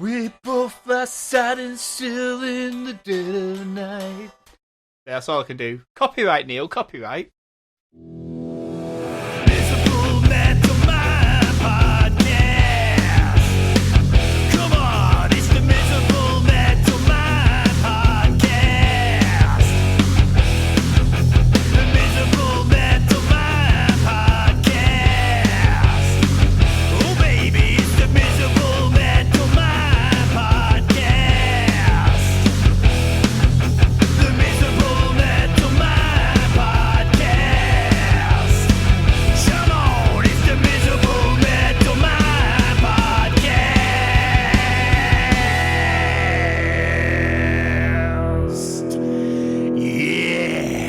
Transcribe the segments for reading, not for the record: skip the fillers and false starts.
We both lie sad and still in the dead of night. Yeah, that's all I can do. Copyright, Neil, copyright. Miserable Metal Mind Podcast. Come on, it's the Miserable Metal Mind Podcast. The Miserable Metal Mind Podcast. Oh baby, it's the Miserable Metal Mind Podcast. The Miserable Metal Mind Podcast. Come on, it's the Miserable Metal Mind Podcast. Yeah.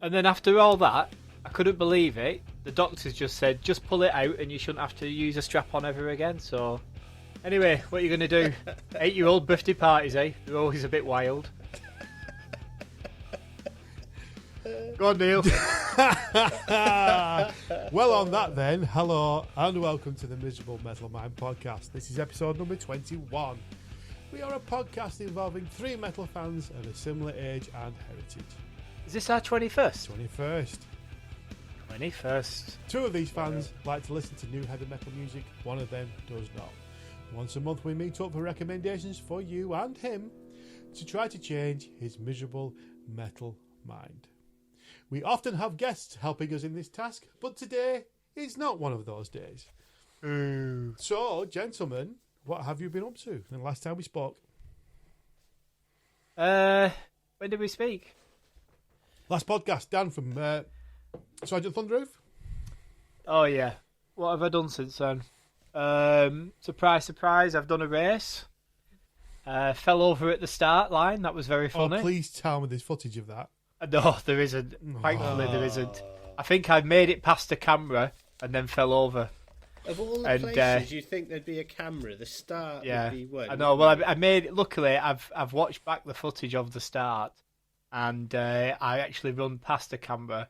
And then after all that, I couldn't believe it. The doctors just said, just pull it out and you shouldn't have to use a strap-on ever again. So, anyway, what are you going to do? 8-year-old birthday parties, eh? They're always a bit wild. Go on, Neil. Well, on that then, hello and welcome to the Miserable Metal Mind Podcast. This is episode number 21. We are a podcast involving three metal fans of a similar age and heritage. Is this our 21st? 21st. 21st. Two of these fans like to listen to new heavy metal music, one of them does not. Once a month we meet up for recommendations for you and him to try to change his miserable metal mind. We often have guests helping us in this task, but today is not one of those days. Ooh. So, gentlemen, what have you been up to the last time we spoke? When did we speak? Last podcast, Dan from Sergeant Thunderroof. Oh, yeah. What have I done since then? Surprise, surprise, I've done a race. Fell over at the start line. That was very funny. Oh, please tell me there's footage of that. No, there isn't. Thankfully, there isn't. I think I made it past the camera and then fell over. Of all the And, places you'd think there'd be a camera, the start Yeah, would be one. I know. Well, I made. Luckily, I've watched back the footage of the start, and I actually run past the camera.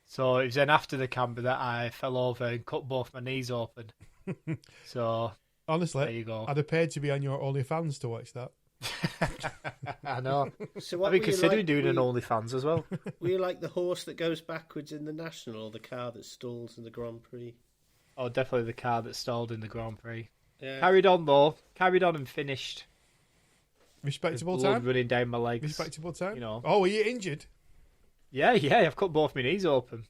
So it was then after the camera that I fell over and cut both my knees open. So Honestly, there you go. I'd have paid to be on your OnlyFans to watch that. I know. So I've what been were you considering like? doing an OnlyFans as well. Were you like the horse that goes backwards in the National or the car that stalls in the Grand Prix? Oh, definitely the car that stalled in the Grand Prix. Yeah. Carried on though. Carried on and finished. Respectable With blood time? running down my legs. Respectable time? You know. Oh, were you injured? Yeah. I've cut both my knees open.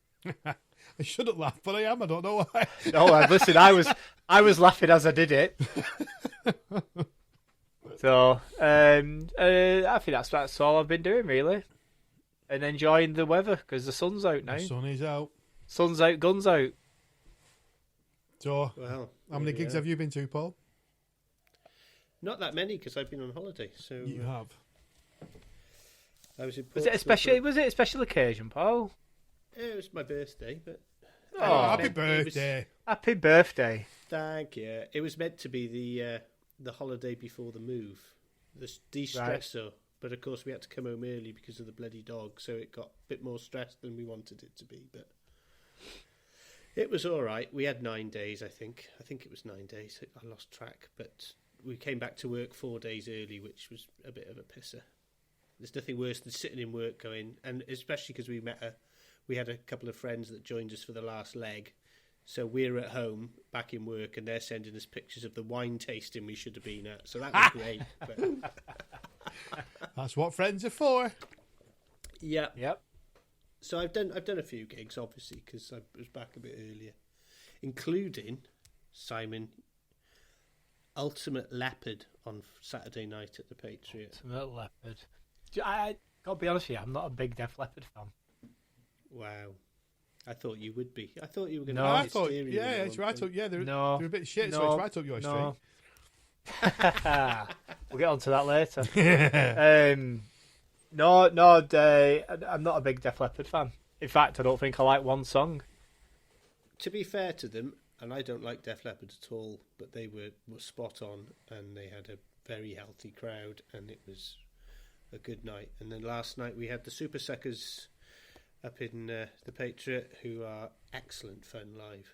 I shouldn't laugh, but I am. I don't know why. No, listen. I was laughing as I did it. So, I think that's all I've been doing really, and enjoying the weather because the sun's out now. The sun is out. Sun's out, guns out. So, Well, how many gigs have you been to, Paul? Not that many because I've been on holiday. So You have. I was in Was it a Portsmouth special? Was it a special occasion, Paul? It was my birthday, but Oh, Happy it was- birthday. Happy birthday! thank you. It was meant to be the holiday before the move, the de-stressor. But of course, we had to come home early because of the bloody dog, so it got a bit more stressed than we wanted it to be. But it was all right. We had 9 days, I think. I think it was 9 days. I lost track, but we came back to work 4 days early, which was a bit of a pisser. There's nothing worse than sitting in work going, and especially because we had a couple of friends that joined us for the last leg. So we're at home, back in work, and they're sending us pictures of the wine tasting we should have been at. So that was great. But, That's what friends are for. yeah. Yep. So I've done a few gigs, obviously, because I was back a bit earlier, including Simon Ultimate Leopard on Saturday night at the Patriot. Ultimate Leopard. I gotta be honest with you, I'm not a big Def Leppard fan. Wow. I thought you would be. I thought you were going No. to. I thought, yeah, it's right up. Yeah, they're a bit shit, so it's right up your street. We'll get onto that later. I'm not a big Def Leppard fan. In fact, I don't think I like one song. To be fair to them, and I don't like Def Leppard at all, but they were spot on, and they had a very healthy crowd, and it was a good night. And then last night we had the Super Suckers up in the Patriot, who are excellent fun live.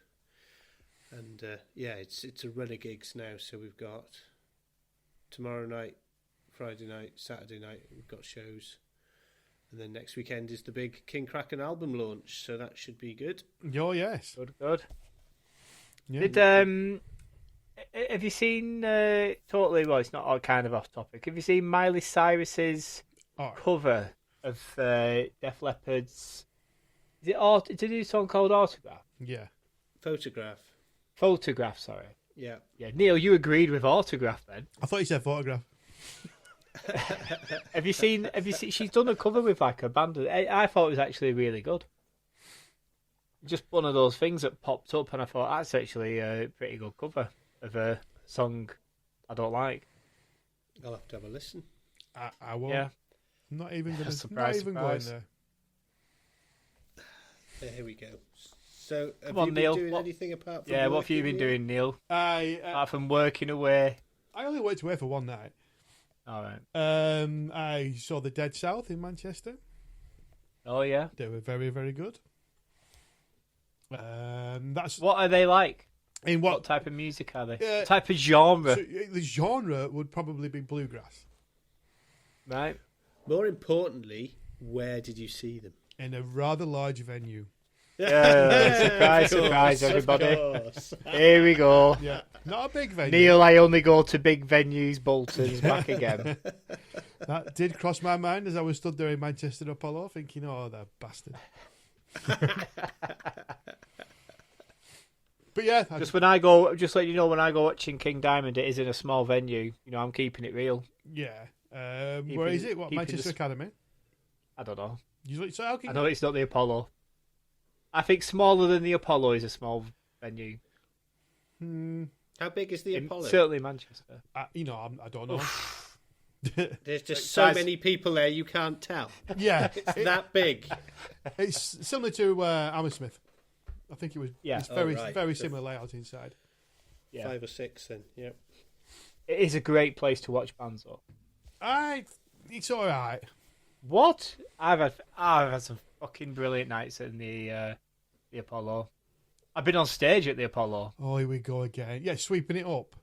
And it's a run of gigs now. So we've got tomorrow night, Friday night, Saturday night. We've got shows, and then next weekend is the big King Kraken album launch. So that should be good. Oh yes, Good. yeah. Did have you seen totally? Well, it's not all kind of off topic. Have you seen Miley Cyrus's cover of Def Leppard's? Is it did he do a song called Autograph? Yeah. Photograph, sorry. Yeah. Yeah, Neil, you agreed with Autograph then. I thought you said photograph. Have you seen? She's done a cover with like a band. I thought it was actually really good. Just one of those things that popped up, and I thought that's actually a pretty good cover of a song I don't like. I'll have to have a listen. I won't. Yeah. I'm not even going to. Surprise, Not even surprise. going there. There we go. So, have Come on, you been Neil. doing anything apart from Yeah, what have you working, been Neil? doing, Neil? I Apart from working away. only worked away for one night. All right. I saw the Dead South in Manchester. Oh yeah. They were very, very good. That's What are they like? in What what type of music are they? Yeah. What type of genre? so, the genre would probably be bluegrass Right. More importantly, where did you see them? in a rather large venue. Surprise, Of course, surprise, everybody. Of course. Here we go. Yeah, not a big venue. Neil, I only go to big venues, Bolton's back again. That did cross my mind as I was stood there in Manchester Apollo, thinking, "Oh, that bastard." But yeah, Just when I go, just let you know, when I go watching King Diamond, it is in a small venue. You know, I'm keeping it real. yeah. Where is it? What, keeping Manchester the- Academy? I don't know. So how can I know it's not the Apollo. I think smaller than the Apollo is a small venue. How big is the Apollo? Certainly Manchester. I don't know. There's just so Guys- many people there, you can't tell. Yeah, It's that big. it's similar to Hammersmith. I think it was. Yeah. It's very, right. very similar layout inside. Yeah. 5 or 6 then, yeah. It is a great place to watch bands, though. It's all right. What? I've had some fucking brilliant nights in the Apollo. I've been on stage at the Apollo. Oh, here we go again. Yeah, sweeping it up.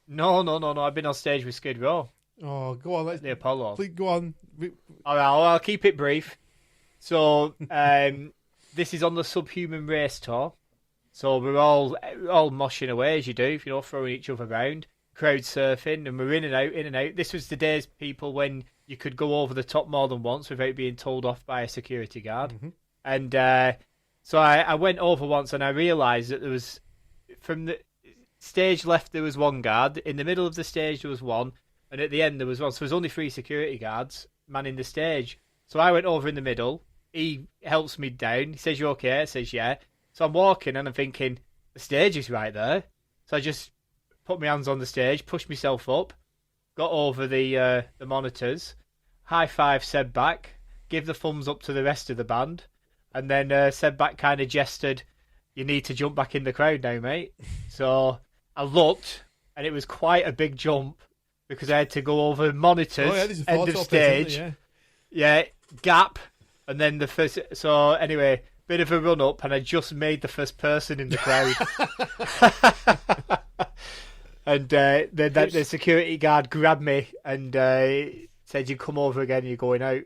No. I've been on stage with Skid Row Oh, go on. at the Apollo. Please go on. All right, I'll keep it brief. So, this is on the Subhuman Race tour. So we're all moshing away as you do, throwing each other around, crowd surfing, and we're in and out. This was the days, people, when you could go over the top more than once without being told off by a security guard. Mm-hmm. And so I went over once, and I realised that there was, from the stage left there was one guard, in the middle of the stage there was one, and at the end there was one. So there was only 3 security guards manning the stage. So I went over in the middle. He helps me down. He says, "You okay?" I says, "Yeah." So I'm walking and I'm thinking, the stage is right there. So I just put my hands on the stage, pushed myself up, got over the monitors, high five Seb back, give the thumbs up to the rest of the band, and then Seb back kind of gestured, "You need to jump back in the crowd now, mate." So I looked, and it was quite a big jump because I had to go over monitors, Oh, yeah, there's a end photo of of it, isn't stage, there? yeah, gap, and then the first. So anyway, bit of a run up, and I just made the first person in the crowd. And then the security guard grabbed me and said, "You come over again, you're going out."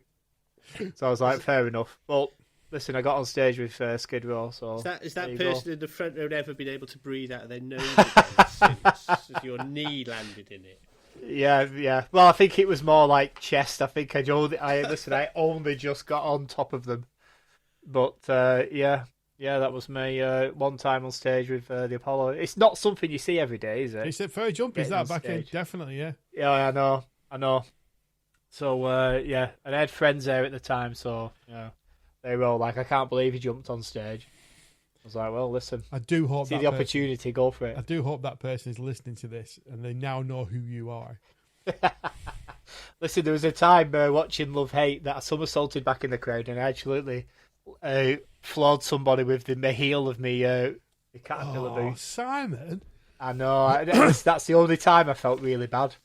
So I was like, fair enough. Well, listen, I got on stage with Skid Row, so... Is that there you person go. in the front row ever been able to breathe out of their nose again since your knee landed in it? Yeah. Well, I think it was more like chest. I think I only just got on top of them. But, yeah, that was me one time on stage with the Apollo. It's not something you see every day, is it? It's a fair jump, is Getting on that? Back in, stage. definitely, yeah. Yeah, I know. So, yeah, and I had friends there at the time, so, they were all like, "I can't believe he jumped on stage." I was like, well, listen, I do hope see that the opportunity, go for I it. do hope that person is listening to this and they now know who you are. Listen, there was a time watching Love Hate that I somersaulted back in the crowd and I absolutely floored somebody with the heel of me caterpillar Oh, boot. Simon. I know, that's the only time I felt really bad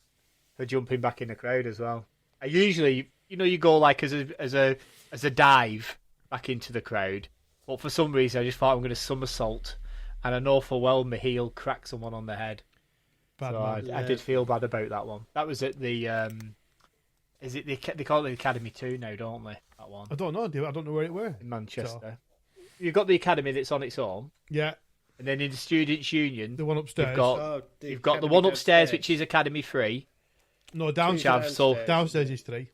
for jumping back in the crowd as well. I usually, you go like as a dive back into the crowd, but for some reason I just thought I'm going to somersault and I know for well my heel cracked someone on the head. Bad So man. I did feel bad about that one. That was at the is it they call it the Academy 2 now, don't they? That one I don't know, dude. I don't know where it were. in Manchester. You've got the Academy that's on its own, Yeah, and then in the Students' Union, the one upstairs. you've got the one upstairs which is Academy 3. No, Which downstairs. I've sold. Downstairs is 3.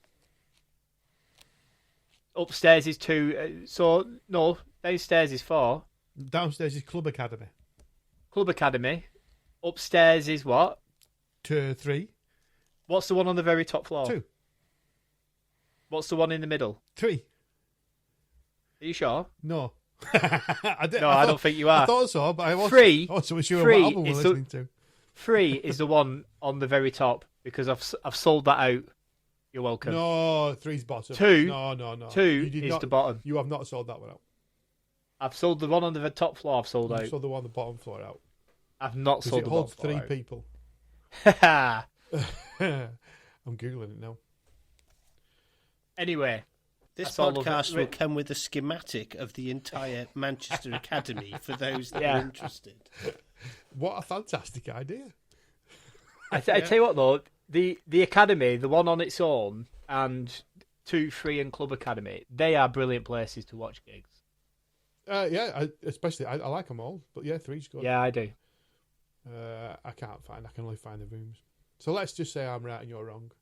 Upstairs is 2. So no, downstairs is 4. Downstairs is Club Academy. Club Academy. Upstairs is what? 3. What's the one on the very top floor? 2. What's the one in the middle? 3. Are you sure? No. I don't think you are. I thought so, but I wasn't. 3. I wasn't sure Three what album we're is listening to. 3 is the one on the very top because I've sold that out. You're welcome. No, 3's bottom. 2. No. 2 You did is not, the bottom. You have not sold that one out. I've sold the one on the top floor. I've sold You out. sold the one on the bottom floor out. I've not Because sold it the holds bottom 3 floor people. out. I'm Googling it now. Anyway, This that's all of podcast it. will come with a schematic of the entire Manchester Academy for those that Yeah. are interested. What a fantastic idea. I tell you what though, the Academy, the one on its own, and 2, 3, and Club Academy, they are brilliant places to watch gigs. Yeah, I like them all. But yeah, 3's good. Yeah, I do. I can only find the rooms. So let's just say I'm right and you're wrong.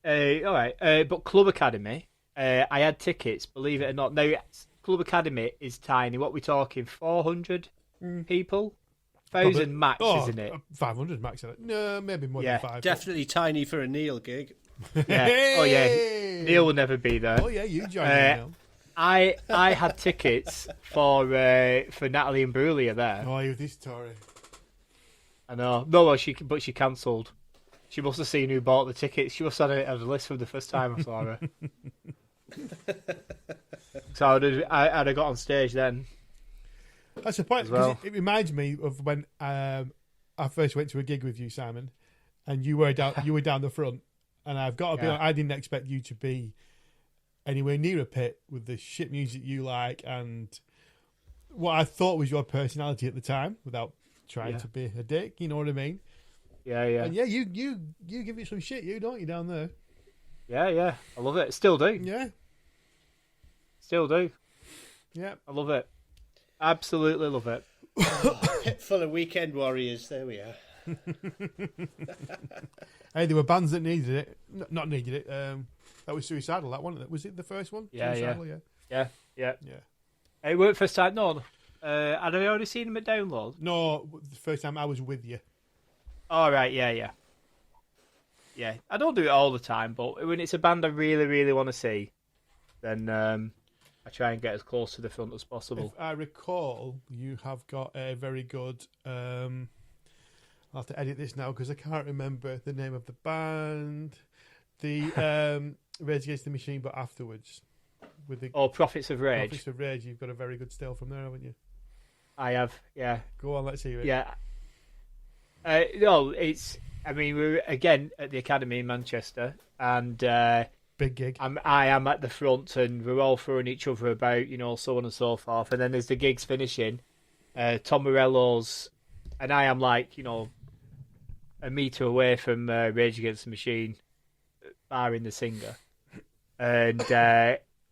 All right, but Club Academy, I had tickets. Believe it or not, now Club Academy is tiny. What we talking? 400 people, 1,000 max, isn't it? 500 max. No, maybe more Yeah, than 5. Definitely tiny for a Neil gig. Yeah. Oh yeah. Neil will never be there. Oh yeah, you join me now. I had tickets for Natalie and Brulia there. Oh, you this story. I know. No, well, she cancelled. She must have seen who bought the tickets. She must have had it on the list from the first time I saw her. So I'd have got on stage then. That's the point. As well. It reminds me of when I first went to a gig with you, Simon, and you were down the front. And I've got to be honest, I didn't expect you to be anywhere near a pit with the shit music you like and what I thought was your personality at the time, without trying to be a dick. You know what I mean? Yeah. And yeah, you give it some shit, don't you, down there? Yeah. I love it. Still do. Yeah. Still do. Yeah. I love it. Absolutely love it. Pit full of weekend warriors. There we are. Hey, there were bands that needed it. Not needed it. That was Suicidal, that one. Was it the first one? Yeah, Suicidal, yeah. yeah. It weren't first time. No. Had I already seen them at Download? No, the first time I was with you. All right. Yeah. I don't do it all the time, but when it's a band I really, really want to see, then I try and get as close to the front as possible. If I recall, you have got a very good. I'll have to edit this now because I can't remember the name of the band. The Rage Against the Machine, but afterwards with the Prophets of Rage. Prophets of Rage, you've got a very good still from there, haven't you? I have. Yeah. Go on, let's hear it. Yeah. No, it's. I mean, we're again at the Academy in Manchester, and Big gig. I am at the front, and we're all throwing each other about, so on and so forth. And then as the gig's finishing, Tom Morello's, and I am like, a metre away from Rage Against the Machine, barring the singer, and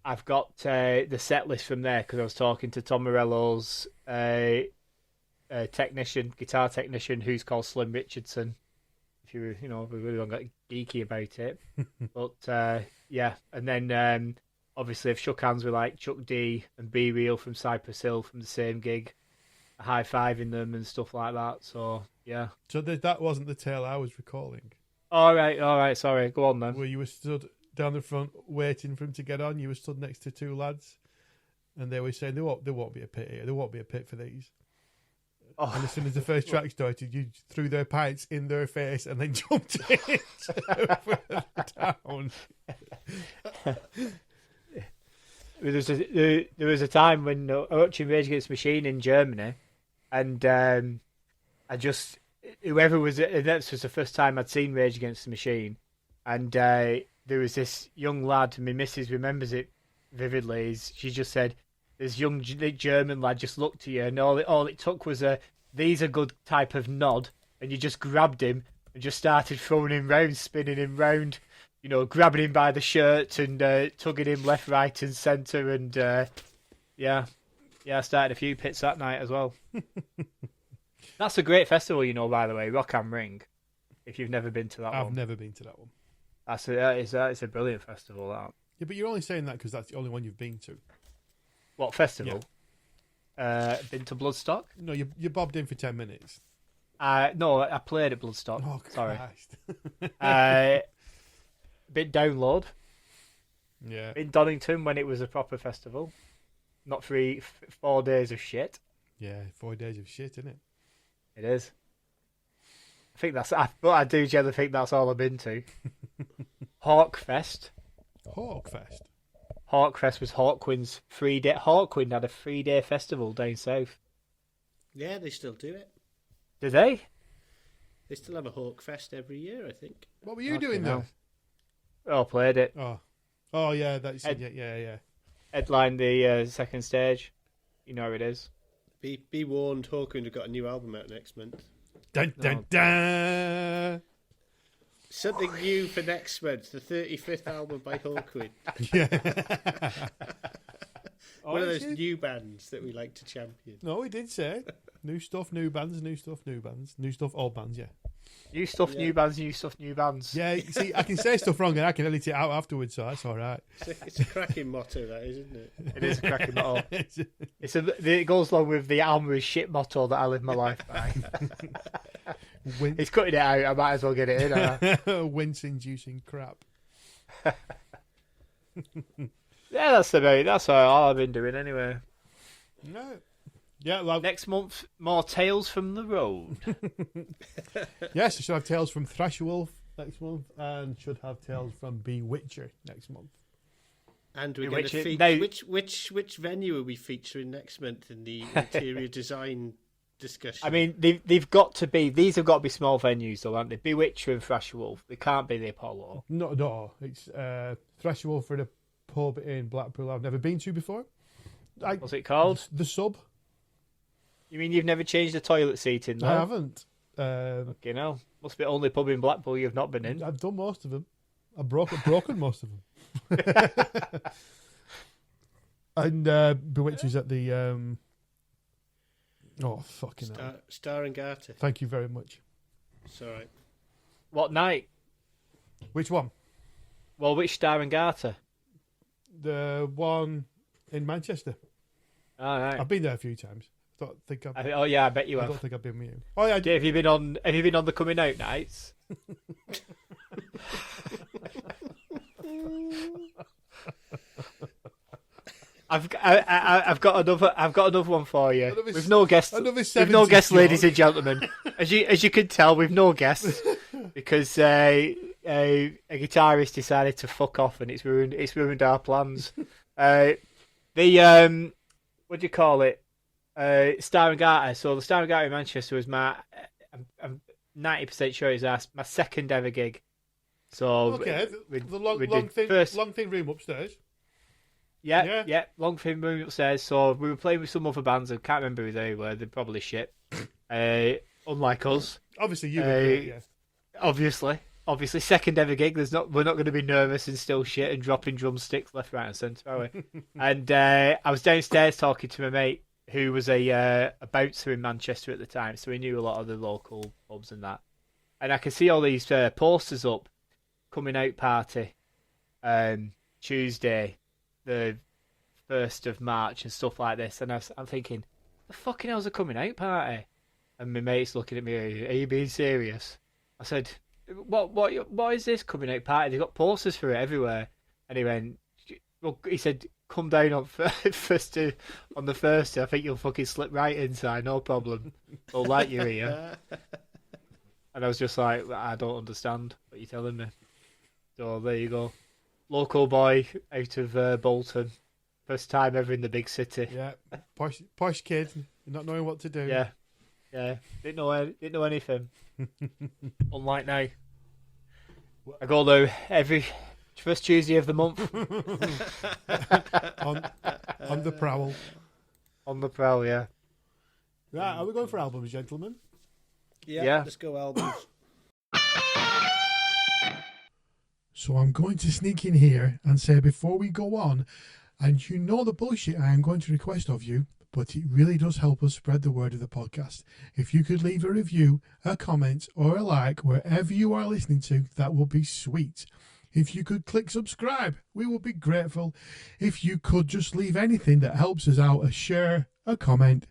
I've got the set list from there because I was talking to Tom Morello's guitar technician, who's called Slim Richardson. If you we really don't get geeky about it, but and then obviously I've shook hands with like Chuck D and B Real from Cypress Hill from the same gig, high fiving them and stuff like that. So yeah. So that wasn't the tale I was recalling. All right. Sorry, go on then. Where you were stood down the front waiting for him to get on. You were stood next to 2 lads, and they were saying there won't be a pit here. There won't be a pit for these. Oh. And as soon as the first track started, you threw their pints in their face and then jumped in down. There was a time when I was watching Rage Against the Machine in Germany, and whoever was it, that was the first time I'd seen Rage Against the Machine, and there was this young lad, my missus remembers it vividly. She just said, this young German lad just looked at you, and all it took was a "these are good" type of nod, and you just grabbed him and just started throwing him round, spinning him round, grabbing him by the shirt and tugging him left, right, and centre, and yeah, I started a few pits that night as well. That's a great festival, by the way, Rock am Ring. If you've never been to that one, I've never been to that one. That is a brilliant festival. That. Yeah, but you're only saying that because that's the only one you've been to. What festival? Yeah. Been to Bloodstock? No, you bobbed in for 10 minutes. No, I played at Bloodstock. Oh, sorry. Christ. Been Download. Yeah. In Donington when it was a proper festival. Not 4 days of shit. Yeah, 4 days of shit, isn't it? It is. I think but I do generally think that's all I've been to. Hawkfest. Hawkfest. Hawkfest was Hawkwind's 3-day. Hawkwind had a 3-day festival down south. Yeah, they still do it. Did they? They still have a Hawkfest every year, I think. What were you doing there? Oh, played it. Oh yeah, that's yeah. Headlined the second stage. You know how it is. Be warned, Hawkwind have got a new album out next month. Dun dun dun. Something new for next month, the 35th album by Hawkwind. Yeah. One of those new bands that we like to champion. No, he did say new stuff, new bands, new stuff, new bands, new stuff, old bands. Yeah. New stuff, new bands, new stuff, new bands. Yeah. See, I can say stuff wrong and I can edit it out afterwards, so that's all right. It's a cracking motto, that is, isn't it? It is a cracking motto. It goes along with the Alma is shit motto that I live my life by. He's cutting it out. I might as well get it in. Wince-inducing crap. Yeah, that's all I've been doing anyway. No. Yeah, like... Next month, more Tales from the Road. Yes, we should have Tales from Thrashwolf next month, and should have Tales from Bewitcher next month. And we're going to feature... Which venue are we featuring next month in the interior design discussion? I mean, they've got to be... These have got to be small venues, though, aren't they? Bewitcher and Thrashwolf. They can't be the Apollo. No. It's Thrashwolf for the pub in Blackpool I've never been to before. What's it called? The Sub. You mean you've never changed the toilet seat in there? I haven't. Okay, no. Must be the only pub in Blackpool you've not been in. I've done most of them. I've broken most of them. And Bewitcher's at the... Oh, fucking hell. Star and Garter. Thank you very much. It's all right. What night? Which one? Well, which Star and Garter? The one in Manchester. All right. I've been there a few times. Oh yeah, I bet you have. I don't think I've been with you. Oh yeah. Have you been on the coming out nights? I've got another one for you. With no guests, ladies and gentlemen. As you can tell, we've no guests because a guitarist decided to fuck off, and it's ruined our plans. What do you call it? Star and Garter. So the Star and Garter in Manchester was I'm 90% sure it's my second ever gig. So okay, the long thin room upstairs. Yeah, long thin room upstairs. So we were playing with some other bands. I can't remember who they were. They're probably shit. Unlike us. Obviously, you were great, yeah. Obviously, second ever gig. We're not going to be nervous and still shit and dropping drumsticks left, right, and centre, are we? And I was downstairs talking to my mate, who was a bouncer in Manchester at the time, so he knew a lot of the local pubs and that. And I could see all these posters up, coming out party, Tuesday, the 1st of March and stuff like this. And I'm thinking, the fucking hell's a coming out party? And my mate's looking at me, are you being serious? I said, what is this coming out party? They've got posters for it everywhere. And he went, well, he said, come down on the 1st. I think you'll fucking slip right inside, no problem. I'll like you here. And I was just like, I don't understand what you're telling me. So there you go. Local boy out of Bolton. First time ever in the big city. Yeah, posh kid, not knowing what to do. Yeah. Didn't know anything. Unlike now. I go though First Tuesday of the month. on the prowl. On the prowl, yeah. Right, are we going for albums, gentlemen? Yeah. Let's go albums. So I'm going to sneak in here and say before we go on, and you know the bullshit I am going to request of you, but it really does help us spread the word of the podcast. If you could leave a review, a comment, or a like wherever you are listening to, that would be sweet. If you could click subscribe, we would be grateful. If you could just leave anything that helps us out, a share, a comment.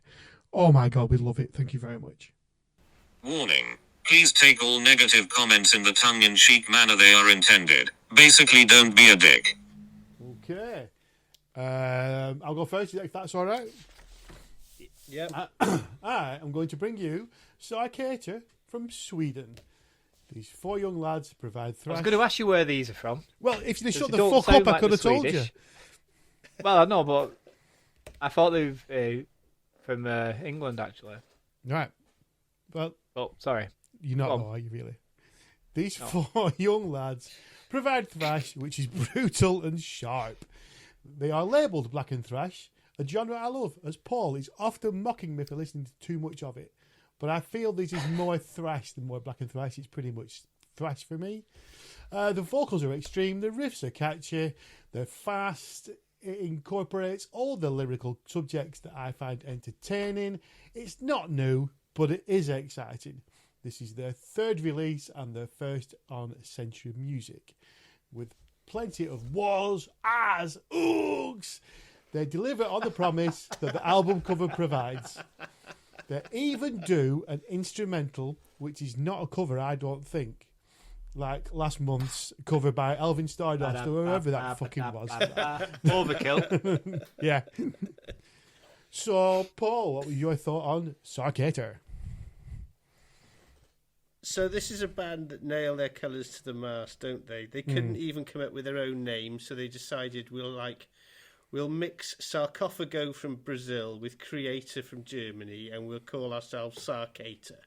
Oh my God, we'd love it. Thank you very much. Warning. Please take all negative comments in the tongue-in-cheek manner they are intended. Basically, don't be a dick. Okay. I'll go first, if that's all right. Yeah. I am going to bring you Sarkator from Sweden. These 4 young lads provide thrash. I was going to ask you where these are from. Well, if they shut they the don't fuck up, sound I like could the have told you. Swedish. Well, I know, but I thought they were from England, actually. Right. Well, Oh, sorry. you're not, Go on. though, are you really? These 4 young lads provide thrash which is brutal and sharp. They are labelled black and thrash, a genre I love, as Paul is often mocking me for listening to too much of it. But I feel this is more thrash than more black and thrash. It's pretty much thrash for me. The vocals are extreme, the riffs are catchy, they're fast, it incorporates all the lyrical subjects that I find entertaining. It's not new, but it is exciting. This is their 3rd release and their first on Century Music. With plenty of wahs, ahs, oogs, they deliver on the promise that the album cover provides. They even do an instrumental, which is not a cover, I don't think. Like last month's cover by Elvin Stardust or whoever that fucking was. Overkill. Yeah. So, Paul, what was your thought on Sarkator? So this is a band that nail their colours to the mast, don't they? They couldn't even come up with their own name, so they decided we'll mix Sarcophago from Brazil with Creator from Germany, and we'll call ourselves Sarkator.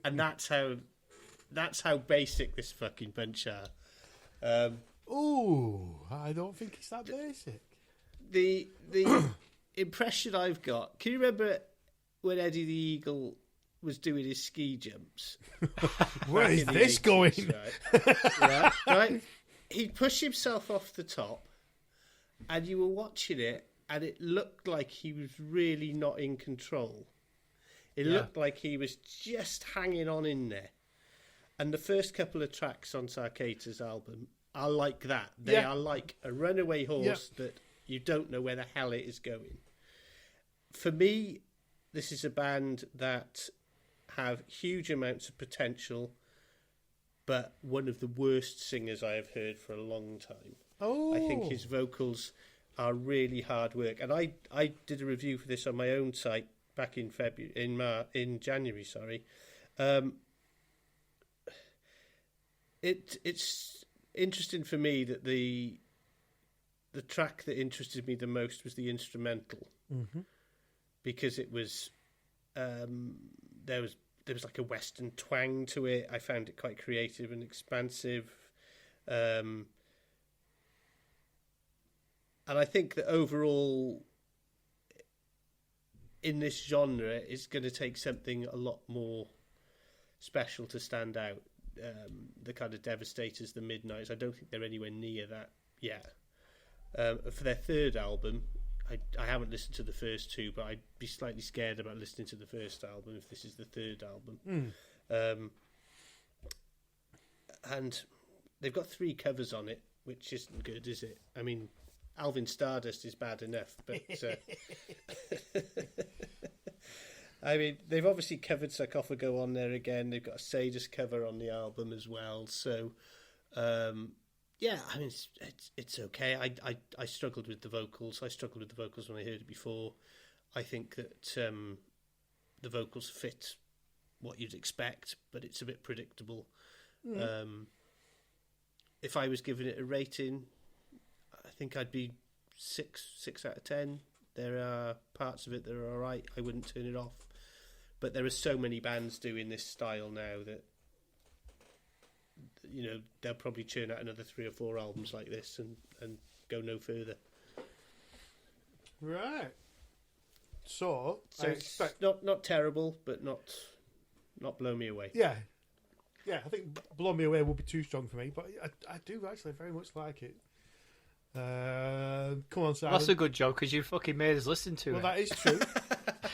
And that's how basic this fucking bunch are. Ooh, I don't think it's that basic. The impression I've got. Can you remember when Eddie the Eagle was doing his ski jumps? Where is in the this 80s, going? Right? He'd push himself off the top, and you were watching it, and it looked like he was really not in control. It looked like he was just hanging on in there. And the first couple of tracks on Sarkator's album are like that. They are like a runaway horse that you don't know where the hell it is going. For me, this is a band that have huge amounts of potential, but one of the worst singers I have heard for a long time. Oh. I think his vocals are really hard work. And I did a review for this on my own site back in January. It's interesting for me that the track that interested me the most was the instrumental, because it was there was like a Western twang to it. I found it quite creative and expansive, and I think that overall in this genre it's going to take something a lot more special to stand out. The kind of Devastators, the Midnights, I don't think they're anywhere near that yet. For their 3rd album, I haven't listened to the first 2, but I'd be slightly scared about listening to the first album if this is the 3rd album. And they've got 3 covers on it, which isn't good, is it? I mean, Alvin Stardust is bad enough, but I mean, they've obviously covered Sarcophago on there again. They've got a Sadist cover on the album as well. So, yeah, I mean, it's okay. I struggled with the vocals. I struggled with the vocals when I heard it before. I think that the vocals fit what you'd expect, but it's a bit predictable. If I was giving it a rating, I think I'd be 6 out of 10. There are parts of it that are all right. I wouldn't turn it off. But there are so many bands doing this style now that they'll probably churn out another 3 or 4 albums like this and go no further. Right. So I it's expect... not terrible, but not blow me away. Yeah. Yeah, I think Blow Me Away would be too strong for me, but I do actually very much like it. Come on, Simon. That's a good joke because you fucking made us listen to it. Well, that is true.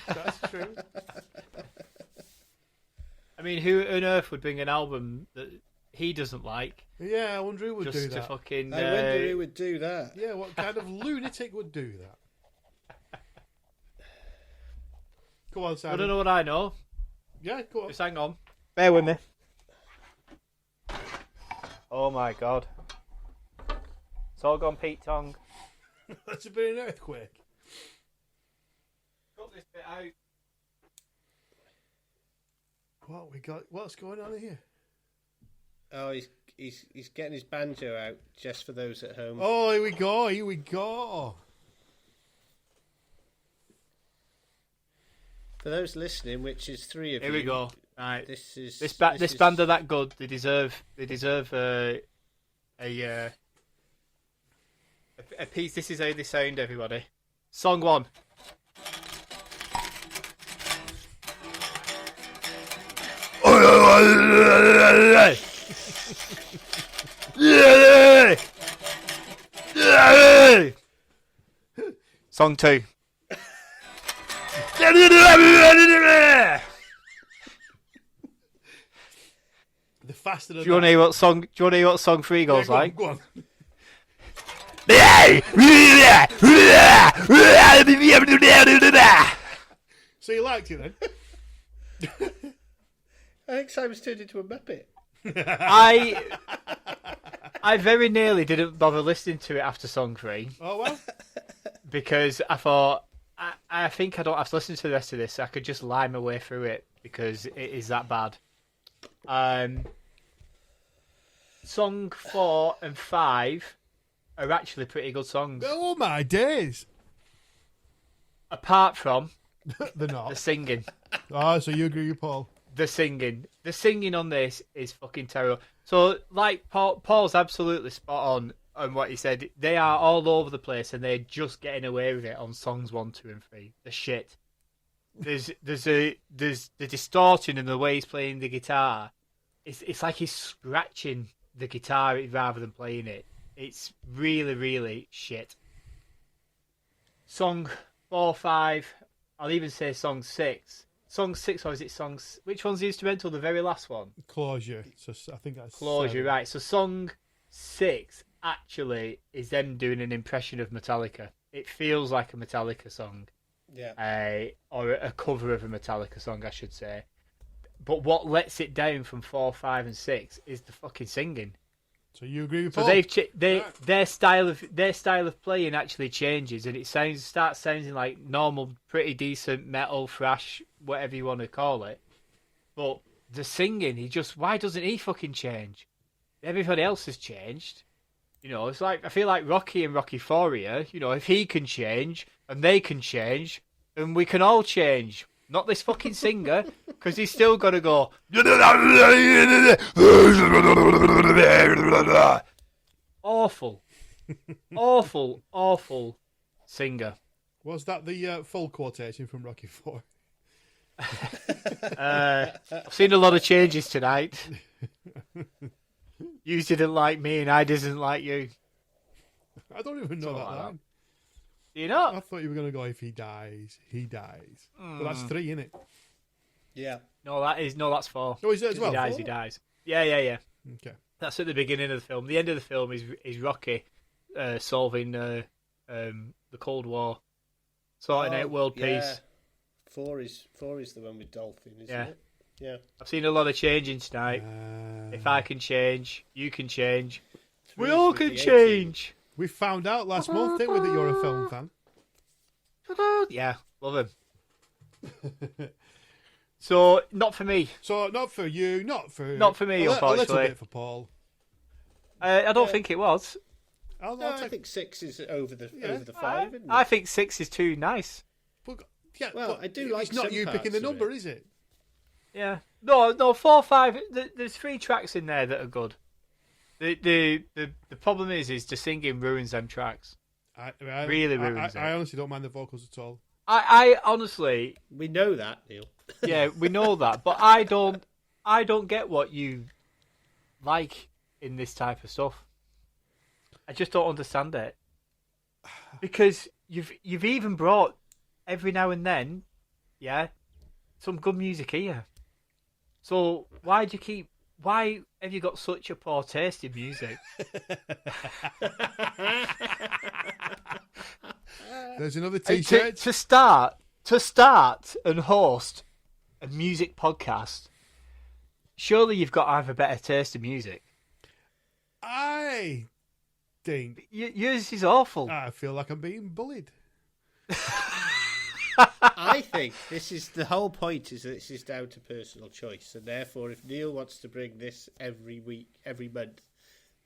That's true. I mean, who on earth would bring an album that he doesn't like Yeah, I wonder who would do just to that. fucking... I wonder who would do that. Yeah, what kind of lunatic would do that? Come on, I Simon. don't know what I know. Yeah, go on. Just hang on. Bear with me. Oh my god. It's all gone Pete Tong. That's a bit of an earthquake. Cut this bit out. What we got? What's going on here? Oh, he's getting his banjo out just for those at home. Oh, here we go. Here we go. For those listening, which is 3 of you. Here we go. Right. This band are that good. They deserve a piece. This is how they sound, everybody. Song 1. Song 2. The faster than Do you want to hear what song? Do you want to hear what song 3 goes go on, like? Go on. So you liked it then? I think Simon's turned into a muppet. I very nearly didn't bother listening to it after song 3 Oh well. because I thought I think I don't have to listen to the rest of this. I could just lie my way through it because it is that bad. Song 4 and 5 are actually pretty good songs. Oh my days. Apart from They're the not. singing. Oh, so you agree with Paul? The singing on this is fucking terrible. So, like, Paul's absolutely spot on what he said. They are all over the place, and they're just getting away with it on songs 1, 2, and 3. The shit. There's the distortion in the way he's playing the guitar. It's like he's scratching the guitar rather than playing it. It's really, really shit. Song 4, 5. I'll even say song 6. Song 6, or is it songs? Which one's the instrumental? The very last one? Closure. So I think that's Closure, 7. right. So song 6 actually is them doing an impression of Metallica. It feels like a Metallica song. Yeah. Or a cover of a Metallica song, I should say. But what lets it down from 4, 5, and 6 is the fucking singing. So you agree with So Paul? their style of playing actually changes, and it starts sounding like normal, pretty decent metal, thrash, whatever you want to call it. But the singing, why doesn't he fucking change? Everybody else has changed. It's like I feel like Rocky and Rocky 4 here. If he can change and they can change, then we can all change. Not this fucking singer, because he's still got to go. Awful, awful, awful singer. Was that the full quotation from Rocky 4? I've seen a lot of changes tonight. You didn't like me, and I didn't like you. I don't even know Something that like line. Do you not? I thought you were going to go, if he dies, he dies. But that's 3, isn't it? Yeah. That's 4. Oh, is it as well? He dies. 4? He dies. Yeah. Okay. That's at the beginning of the film. The end of the film is Rocky solving the Cold War, sorting out world peace. 4 is the one with Dolphin, isn't it? Yeah. I've seen a lot of changing tonight. If I can change, you can change. We 3 all with can the change. We found out last month, didn't we, that you're a film fan? Yeah, love him. So not for me. So not for you, not for Me, a little unfortunately. bit for Paul. I don't think it was. I'll No, take I think 6 is over the Yeah. 5, isn't it? I think 6 is too nice. But, yeah, Well, but I do like it's not some you picking the parts of number, it. is it? Yeah. No, 4, 5. There's 3 tracks in there that are good. The problem is the singing ruins them tracks. Really ruins it. I honestly don't mind the vocals at all. I honestly, We know that, Neil. yeah, we know that, but I don't get what you like in this type of stuff. I just don't understand it. Because you've even brought every now and then, yeah, some good music here. So why have you got such a poor taste in music? There's another And T-shirt. to start and host a music podcast, surely you've got to have a better taste in music. I think Yours is awful. I feel like I'm being bullied. I think this is the whole point. Is that this is down to personal choice, and therefore, if Neil wants to bring this every week, every month,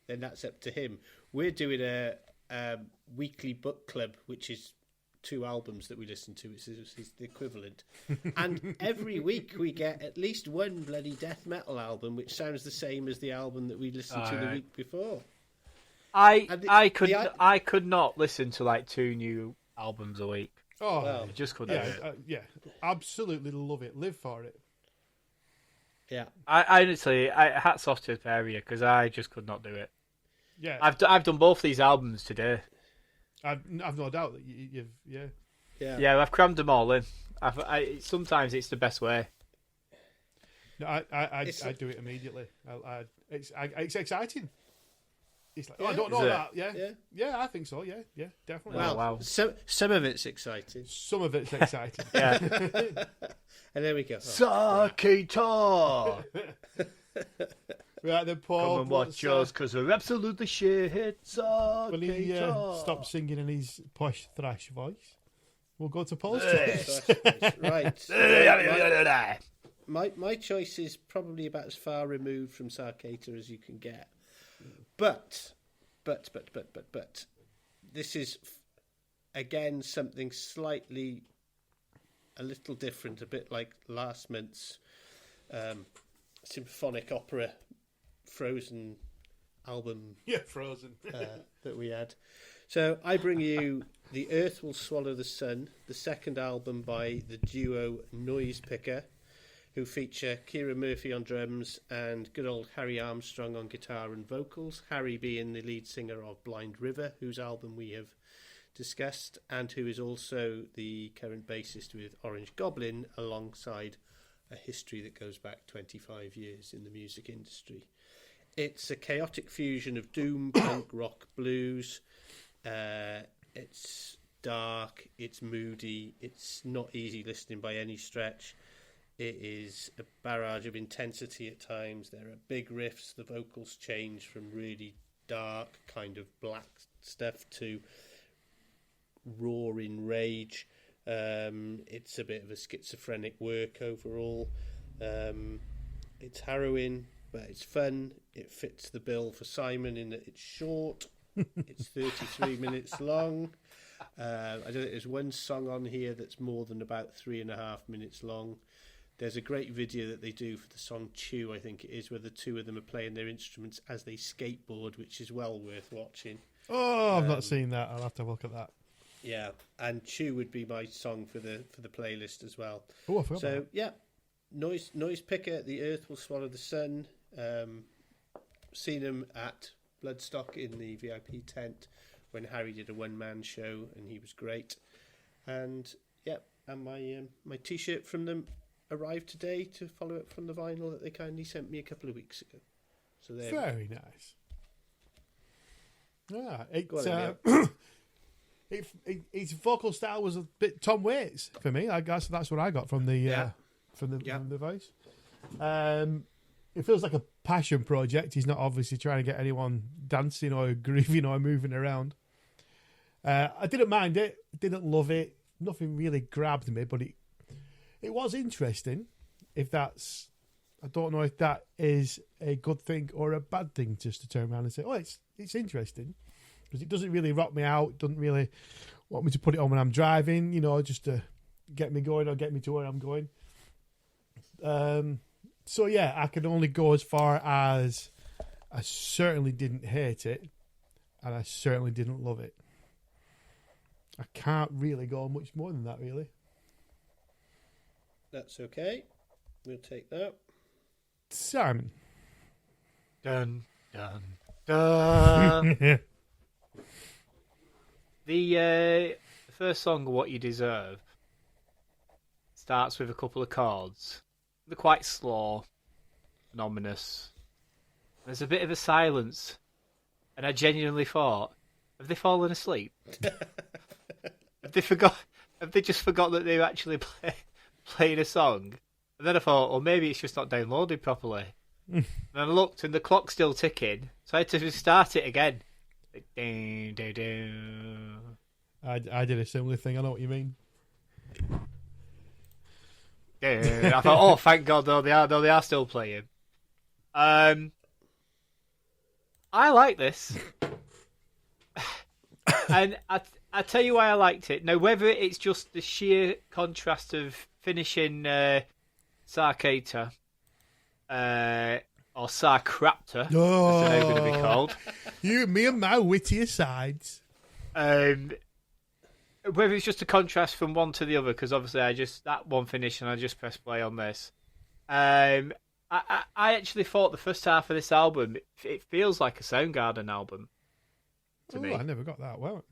then that's up to him. We're doing a weekly book club, which is 2 albums that we listen to. It's the equivalent, and every week we get at least one bloody death metal album, which sounds the same as the album that we listened to the week before. I could not listen to like 2 new albums a week. Oh, Well, I just couldn't do it. yeah, absolutely love it. Live for it. Yeah, I honestly, hats off to Peria because I just could not do it. Yeah, I've done both these albums today. I've no doubt that you've Yeah, I've crammed them all in. Sometimes it's the best way. No, I do it immediately. It's exciting. It's like, I don't know Is it? that. Yeah, I think so. Yeah, definitely. well, wow. some of it's exciting, Some of it's exciting. Yeah. and there we go. Sarkator! Right, then Paul. Come and watch us because we're absolutely shit. Will he Sarkator! stop singing in his posh thrash voice? We'll go to Paul's Hey. choice. Right. My choice is probably about as far removed from Sarkator as you can get. But, this is, again, something slightly, a little different, a bit like last month's symphonic opera Frozen album Yeah, Frozen. that we had. So I bring you The Earth Will Swallow the Sun, the second album by the duo NoisePicker, who feature Ciara Murphy on drums and good old Harry Armstrong on guitar and vocals, Harry being the lead singer of Blind River, whose album we have discussed, and who is also the current bassist with Orange Goblin, alongside a history that goes back 25 years in the music industry. It's a chaotic fusion of doom, punk, rock, blues. It's dark, it's moody, it's not easy listening by any stretch. It is a barrage of intensity at times. There are big riffs. The vocals change from really dark, kind of black stuff to roaring rage. It's a bit of a schizophrenic work overall. It's harrowing, but it's fun. It fits the bill for Simon in that it's short. It's 33 minutes long. I don't think there's one song on here that's more than about 3.5 minutes long. There's a great video that they do for the song Chew, I think it is, where the two of them are playing their instruments as they skateboard, which is well worth watching. Oh, I've not seen that. I'll have to have a look at that. Yeah, and Chew would be my song for the playlist as well. Oh, I forgot about So that. yeah, NoisePicker, The Earth Will Swallow the Sun. Seen him at Bloodstock in the VIP tent when Harry did a one-man show, and he was great. And yeah, and my T-shirt from them arrived today to follow up from the vinyl that they kindly sent me a couple of weeks ago. So there. Very nice. Yeah, Go on then, his vocal style was a bit Tom Waits for me. I guess that's what I got from the from the voice. It feels like a passion project. He's not obviously trying to get anyone dancing or grooving or moving around. I didn't mind it. Didn't love it. Nothing really grabbed me, but it was interesting. If that's, I don't know if that is a good thing or a bad thing, just to turn around and say, "Oh, it's interesting," because it doesn't really rock me out. It doesn't really want me to put it on when I'm driving, just to get me going or get me to where I'm going. So yeah, I can only go as far as I certainly didn't hate it, and I certainly didn't love it. I can't really go much more than that, really. That's okay. We'll take that. Simon. Dun, dun, dun. The first song, What You Deserve, starts with a couple of chords. They're quite slow and ominous. There's a bit of a silence, and I genuinely thought, have they fallen asleep? Have they just forgot that they were actually playing a song? And then I thought, well, maybe it's just not downloaded properly. And I looked, and the clock's still ticking, so I had to restart it again. Like, ding, ding, ding. I did a similar thing. I know what you mean. I thought, oh, thank God, though they are still playing. I like this, and I tell you why I liked it. Now, whether it's just the sheer contrast of finishing Sarkator or Sarkraptor, as they're now going to be called. Me and my wittier sides. Whether it's just a contrast from one to the other, because obviously that one finished and I just pressed play on this. I actually thought the first half of this album, it feels like a Soundgarden album to me. I never got that. Well,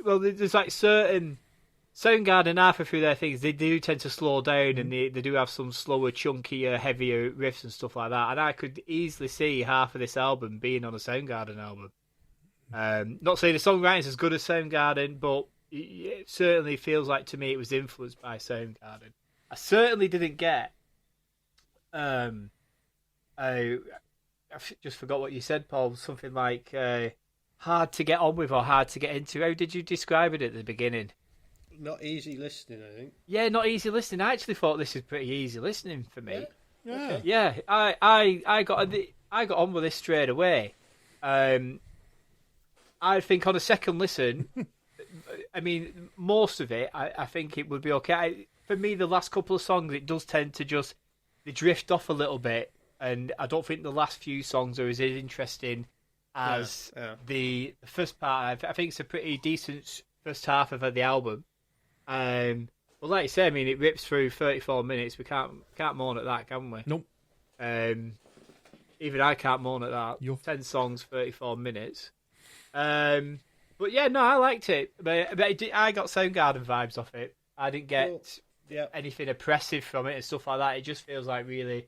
well, there's like certain Soundgarden, halfway through their things, they do tend to slow down, and they do have some slower, chunkier, heavier riffs and stuff like that. And I could easily see half of this album being on a Soundgarden album. Not saying the songwriting is as good as Soundgarden, but it certainly feels like to me it was influenced by Soundgarden. I certainly didn't get. I just forgot what you said, Paul. Something like hard to get on with or hard to get into. How did you describe it at the beginning? Not easy listening, I think. Yeah, not easy listening. I actually thought this was pretty easy listening for me. yeah. Okay. Yeah, I got on with this straight away. I think on a second listen, I mean, most of it, I think it would be okay. For me, the last couple of songs, it does tend to they drift off a little bit, and I don't think the last few songs are as interesting as the first part. I think it's a pretty decent first half of the album. Well, like you say, I mean, it rips through 34 minutes. We can't moan at that, can we? Nope. Even I can't moan at that. You're... 10 songs, 34 minutes. But yeah, no, I liked it. But I got Soundgarden vibes off it. I didn't get anything oppressive from it and stuff like that. It just feels like really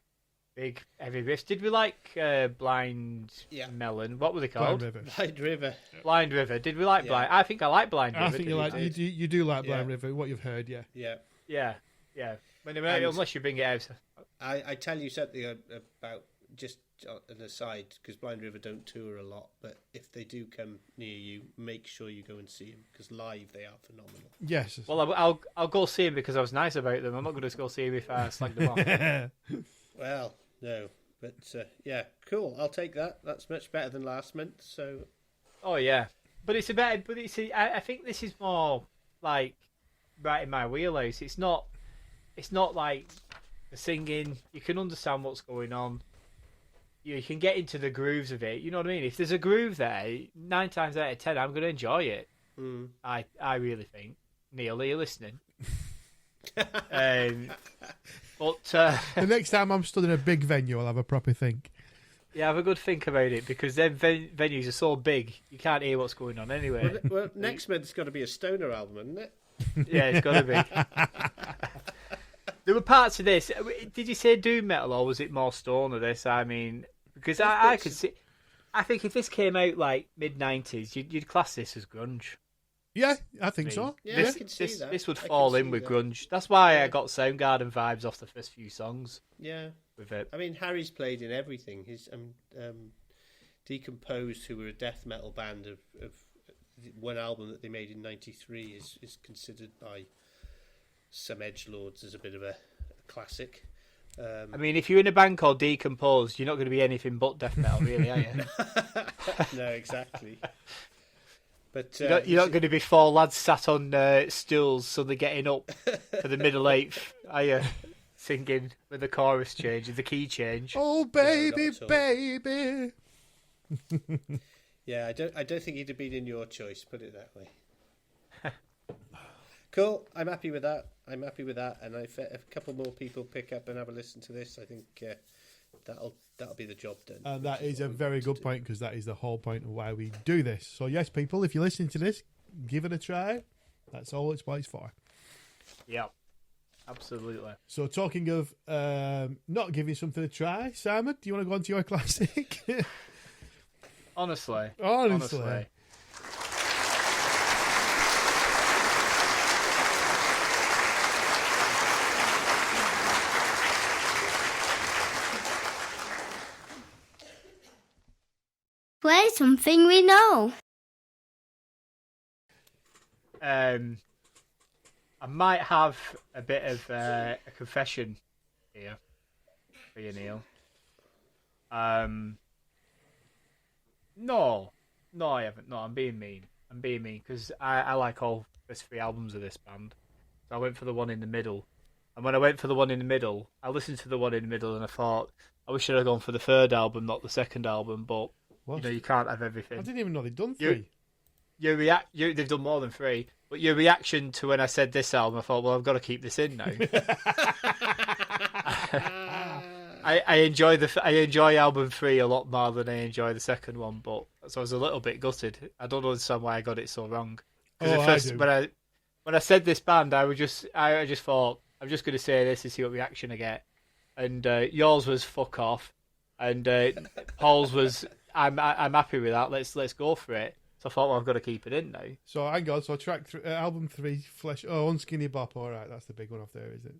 big, heavy riffs. Did we like Blind Melon? What were they called? Blind River. Blind River. Did we like Blind? I think I like Blind River. I think you do like Blind River. What you've heard, yeah. Yeah. Unless you bring it out. I tell you something about just an aside, because Blind River don't tour a lot, but if they do come near you, make sure you go and see them, because live they are phenomenal. Yes. Well, I'll go see them because I was nice about them. I'm not going to go see them if I slag them off. Well, no, but yeah, cool. I'll take that. That's much better than last month. So. Oh yeah, but I think this is more like right in my wheelhouse. It's not like the singing. You can understand what's going on. You can get into the grooves of it. You know what I mean? If there's a groove there, 9 times out of 10, I'm going to enjoy it. Mm. I really think. Neil, are you listening? But the next time I'm stood in a big venue, I'll have a proper think. Yeah, have a good think about it, because then venues are so big, you can't hear what's going on anyway. Well, next month's got to be a stoner album, isn't it? Yeah, it's got to be. There were parts of this. Did you say doom metal, or was it more stoner? This, I mean, because I could see. I think if this came out like mid-90s, you'd class this as grunge. Yeah, I think so. Yeah, I can see that. This would fall in with grunge. That's why I got Soundgarden vibes off the first few songs. Yeah, with it. I mean, Harry's played in everything. His Decomposed, who were a death metal band of one album that they made in '93, is considered by some edgelords as a bit of a classic. I mean, if you're in a band called Decomposed, you're not going to be anything but death metal, really, are you? No, exactly. But you're not going to be 4 lads sat on stools, so they're getting up for the middle eighth, are you? singing with the chorus change, the key change. Oh baby, not at all. baby. Yeah, I don't think he'd have been in your choice. Put it that way. Cool. I'm happy with that. And if a couple more people pick up and have a listen to this, I think that'll be the job done. And that is a very good point, because that is the whole point of why we do this. So yes, people, if you're listening to this, give it a try. That's all it's what it's for. Yeah, absolutely. So talking of not giving something a try, Simon, do you want to go on to your classic? Honestly. Play something we know. I might have a bit of a confession here for you, Neil. No, I haven't. No, I'm being mean. Because I like all first 3 albums of this band. So I went for the one in the middle. And when I went for the one in the middle, I listened to the one in the middle and I thought, I wish I'd have gone for the 3rd album, not the 2nd album. But What? you can't have everything. I didn't even know they'd done 3. They've done more than 3. But your reaction to when I said this album, I thought, well, I've got to keep this in now. I enjoy album 3 a lot more than I enjoy the 2nd one, but so I was a little bit gutted. I don't understand why I got it so wrong. I do. When I said this band, I just thought I'm just going to say this and see what reaction I get. And yours was fuck off, and Paul's was I'm happy with that. Let's go for it. So I thought, well, I've got to keep it in now. So hang on. So album 3, Flesh. Oh, Unskinny Bop. All right, that's the big one off there, is it?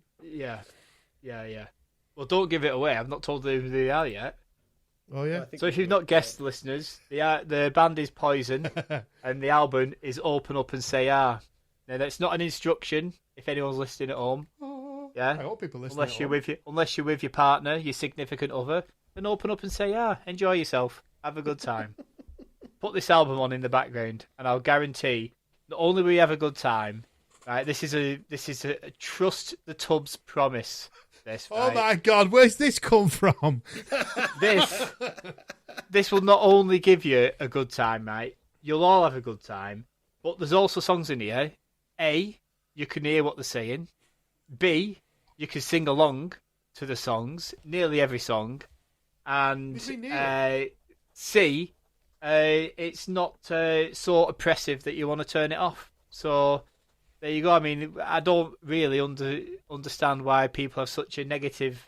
Yeah. Well, don't give it away. I've not told who they are yet. Oh yeah. So if you've not guessed, listeners, the band is Poison, and the album is Open Up and Say Ah. Now that's not an instruction. If anyone's listening at home, yeah. I hope people listen. Unless you're with your partner, your significant other, then open up and say ah. Enjoy yourself. Have a good time. Put this album on in the background, and I'll guarantee not only will you have a good time. Right, this is a trust the Tubbs promise. This, right? Oh my God, where's this come from? This will not only give you a good time, right? You'll all have a good time, but there's also songs in here. A, you can hear what they're saying. B, you can sing along to the songs, nearly every song. And C, it's not so oppressive that you want to turn it off. So there you go. I mean, I don't really understand why people have such a negative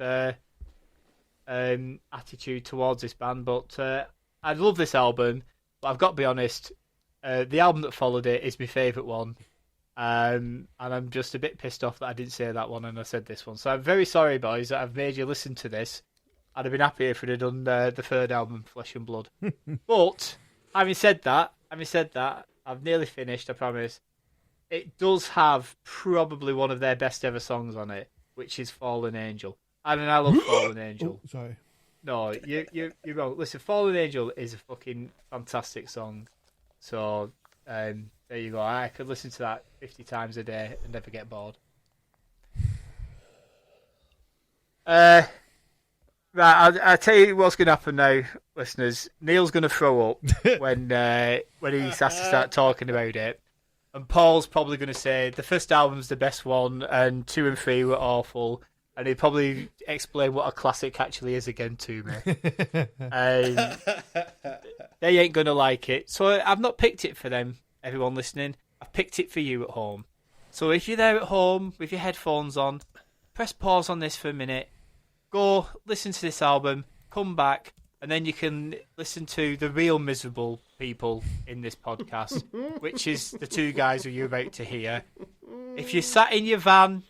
attitude towards this band, but I love this album. But I've got to be honest, the album that followed it is my favourite one. And I'm just a bit pissed off that I didn't say that one and I said this one. So I'm very sorry, boys, that I've made you listen to this. I'd have been happy if we'd have done the 3rd album, Flesh and Blood. But having said that, I've nearly finished, I promise. It does have probably one of their best ever songs on it, which is Fallen Angel. I mean, I love Fallen Angel. Oh, sorry. No, you're wrong. Listen, Fallen Angel is a fucking fantastic song. So there you go. I could listen to that 50 times a day and never get bored. Right, I'll tell you what's going to happen now, listeners. Neil's going to throw up when he has to start talking about it. And Paul's probably going to say the first album's the best one and 2 and 3 were awful. And he'll probably explain what a classic actually is again to me. They ain't going to like it. So I've not picked it for them, everyone listening. I've picked it for you at home. So if you're there at home with your headphones on, press pause on this for a minute. Go listen to this album, come back, and then you can listen to the real miserable people in this podcast, which is the 2 guys who you're about to hear. If you're sat in your van,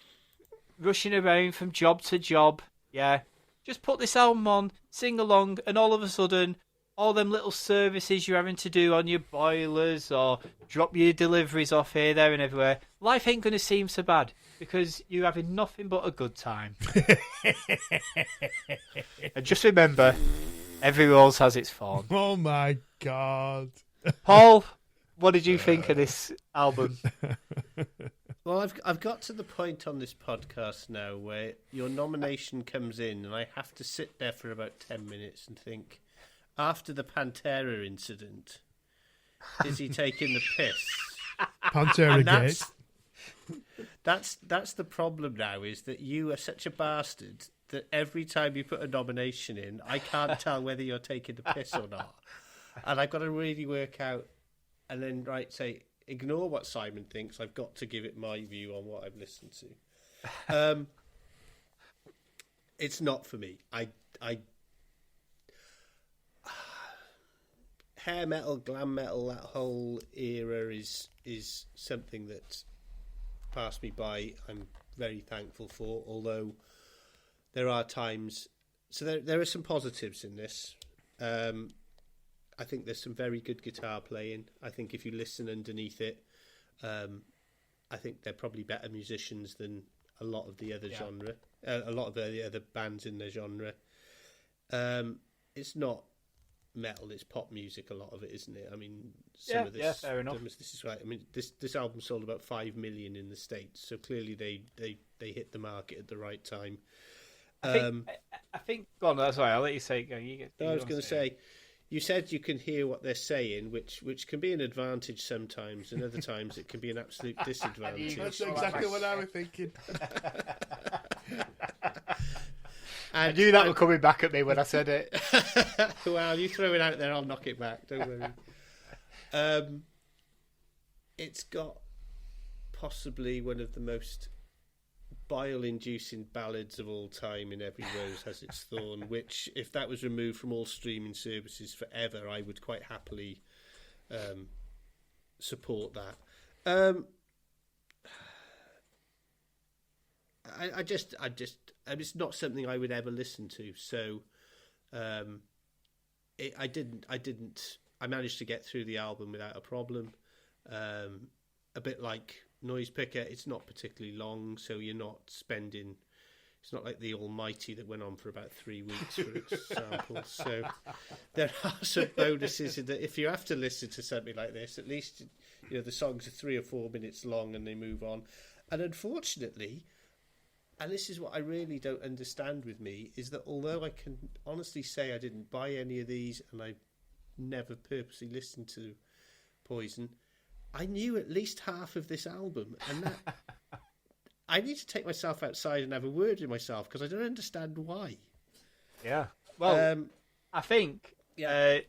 rushing around from job to job, yeah, just put this album on, sing along, and all of a sudden, all them little services you're having to do on your boilers or drop your deliveries off here, there, and everywhere, life ain't going to seem so bad because you're having nothing but a good time. And just remember, every rose has its thorn. Oh my God. Paul, what did you think of this album? Well, I've got to the point on this podcast now where your nomination comes in, and I have to sit there for about 10 minutes and think, after the Pantera incident, is he taking the piss? Pantera And Gate. that's the problem now, is that you are such a bastard that every time you put a nomination in, I can't tell whether you're taking the piss or not. And I've got to really work out and then say, ignore what Simon thinks. I've got to give it my view on what I've listened to. It's not for me. I hair metal, glam metal, that whole era is something that passed me by. I'm very thankful for, although there are times. So there are some positives in this. I think there's some very good guitar playing. I think if you listen underneath it, I think they're probably better musicians than a lot of the other genre, a lot of the other bands in the genre. It's not metal, it's pop music, a lot of it, isn't it? I mean, some of this, fair enough. This is right. I mean, this album sold about 5 million in the States, so clearly they hit the market at the right time. I think. Go on, that's right. I'll let you say it. Go. I was going to say, you said you can hear what they're saying, which can be an advantage sometimes, and other times it can be an absolute disadvantage. That's exactly what I was thinking. I knew that was coming back at me when I said it. Well, you throw it out there, I'll knock it back. Don't worry. It's got possibly one of the most bile-inducing ballads of all time in Every Rose Has Its Thorn, which, if that was removed from all streaming services forever, I would quite happily support that. It's not something I would ever listen to. So, I managed to get through the album without a problem. A bit like NoisePicker, it's not particularly long, so you're not spending. It's not like the Almighty that went on for about 3 weeks, for example. So there are some bonuses in that. If you have to listen to something like this, at least the songs are 3 or 4 minutes long and they move on. And unfortunately, and this is what I really don't understand with me, is that although I can honestly say I didn't buy any of these and I never purposely listened to Poison, I knew at least half of this album, and that I need to take myself outside and have a word with myself because I don't understand why. Yeah. Well, I think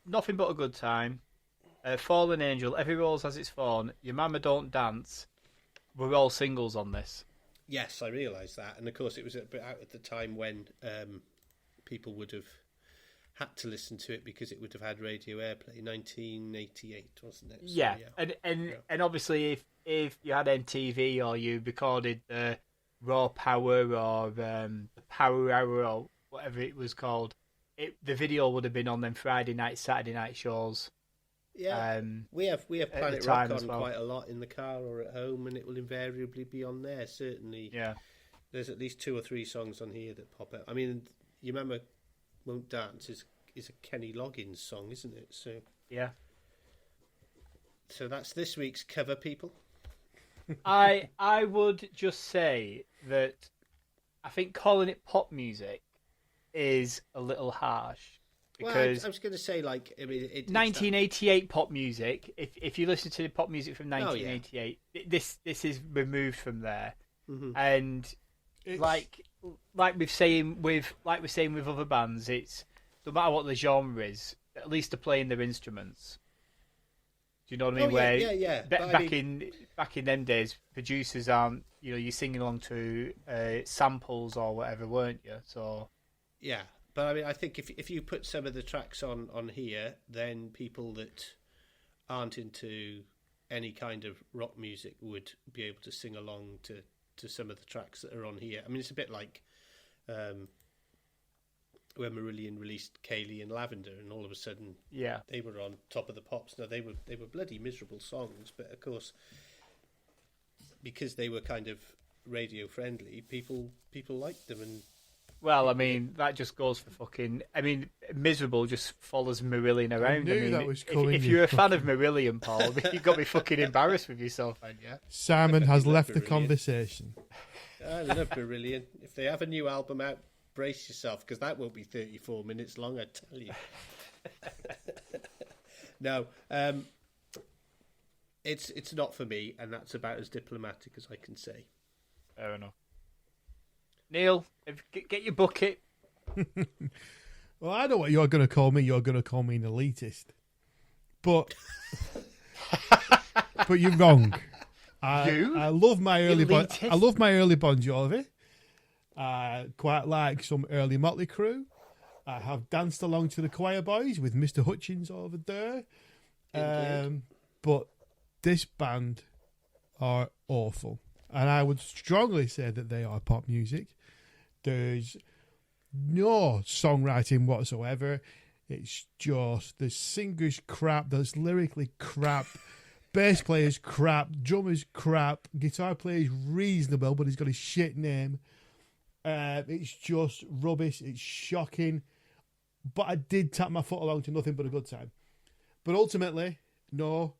Nothing But a Good Time, Fallen Angel, Every Rose Has Its Thorn, Your Mama Don't Dance were all singles on this. Yes, I realise that, and of course it was out at the time when people would have had to listen to it because it would have had radio airplay. 1988, wasn't it? So, yeah, and obviously if you had MTV or you recorded Raw Power or the Power Hour or whatever it was called, the video would have been on them Friday night, Saturday night shows. Yeah, we have Planet Rock on well. quite a lot in the car or at home, and it will invariably be on there. Certainly, yeah. There's at least 2 or 3 songs on here that pop out. I mean, you remember Won't Dance is a Kenny Loggins song, isn't it? So yeah. So that's this week's cover, people. I would just say that I think calling it pop music is a little harsh. Because I was going to say, like, I mean, 1988 pop music. If you listen to the pop music from 1988, this is removed from there, and like we're saying with other bands, it's no matter what the genre is, at least they're playing their instruments. Do you know what I mean? Back in them days, producers aren't. You're singing along to samples or whatever, weren't you? So yeah. But I mean, I think if you put some of the tracks on here, then people that aren't into any kind of rock music would be able to sing along to some of the tracks that are on here. I mean, it's a bit like when Marillion released Kaylee and Lavender, and all of a sudden, they were on Top of the Pops. Now they were bloody miserable songs, but of course, because they were kind of radio friendly, people liked them, and Well, I mean, that just goes for fucking. I mean, Miserable just follows Marillion around. knew mean, that was coming, if you you're a fan of fucking- Marillion, Paul, you've got to be fucking embarrassed with yourself, haven't you? Simon has love left the Brilliant. conversation. I love Marillion. If they have a new album out, brace yourself, because that won't be 34 minutes long, I tell you. No, it's not for me, and that's about as diplomatic as I can say. Fair enough. Neil, get your bucket. Well, I know what you're going to call me. You're going to call me an elitist. But you're wrong. I love my early Elitist? I love my early Bon Jovi. Quite like some early Motley Crue. I have danced along to the Choir Boys with Mr. Hutchins over there. But this band are awful. And I would strongly say that they are pop music. There's no songwriting whatsoever. It's just the singer's crap, that's lyrically crap, bass player's crap, drummer's crap, guitar player's reasonable, but he's got a shit name. It's just rubbish. It's shocking. But I did tap my foot along to nothing but a good time. But ultimately, no.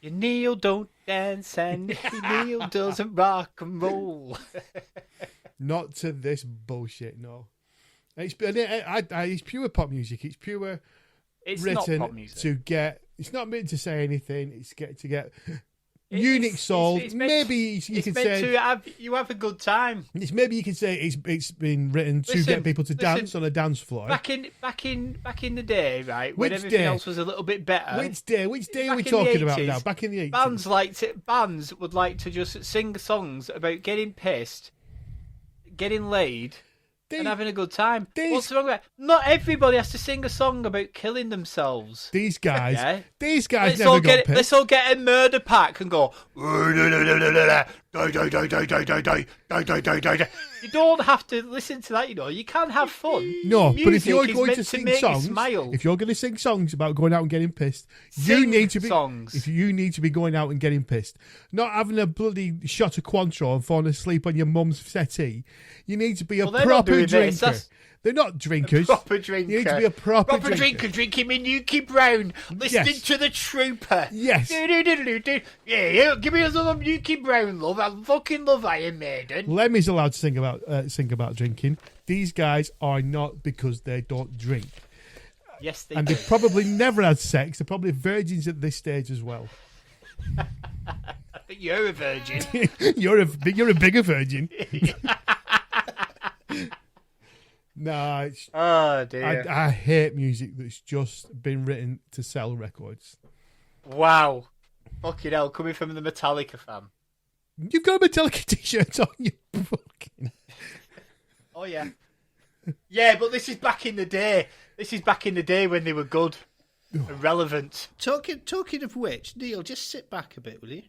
Your Neil don't dance and Neil doesn't rock and roll. Not to this bullshit, no. It's pure pop music. It's pure It's written not pop music. to get. It's not meant to say anything. It's to get unique soul. Maybe you can say you have a good time. it's maybe you can say it's been written to get people to dance on a dance floor. Back in the day, right, when Which everything day? else was a little bit better. Which day are we back in the talking about 80s, now? Back in the 80s. Bands would like to just sing songs about getting pissed, getting laid, and having a good time. What's wrong with that? Not everybody has to sing a song about killing themselves. These guys Yeah. never got pissed. Let's all get a murder pack and go. You don't have to listen to that, you can have fun. No, but if Music you're is going meant to sing make you songs, smile. if you're going to sing songs about going out and getting pissed, you Sing need to be songs. If you need to be going out and getting pissed, not having a bloody shot of Cointreau and falling asleep on your mum's settee. You need to be a Well, they're not proper doing drinker. this, that's- They're not drinkers. Proper drinker. You need to be a proper drinker. drinking me Nuki Brown, listening Yes. to the Trooper. Yes. Do. Yeah, give me some Nuki Brown, love. I fucking love Iron Maiden. Lemmy's allowed to sing about drinking. These guys are not, because they don't drink. Yes, they And do. they've probably never had sex. They're probably virgins at this stage as well. I think you're a virgin. You're a bigger virgin. No, it's, Oh dear. I hate music that's just been written to sell records. Wow. Fucking hell, coming from the Metallica fan. You've got a Metallica t-shirt on, you fucking... Oh yeah. Yeah, but this is back in the day. This is back in the day when they were good and relevant. Talking of which, Neil, just sit back a bit, will you?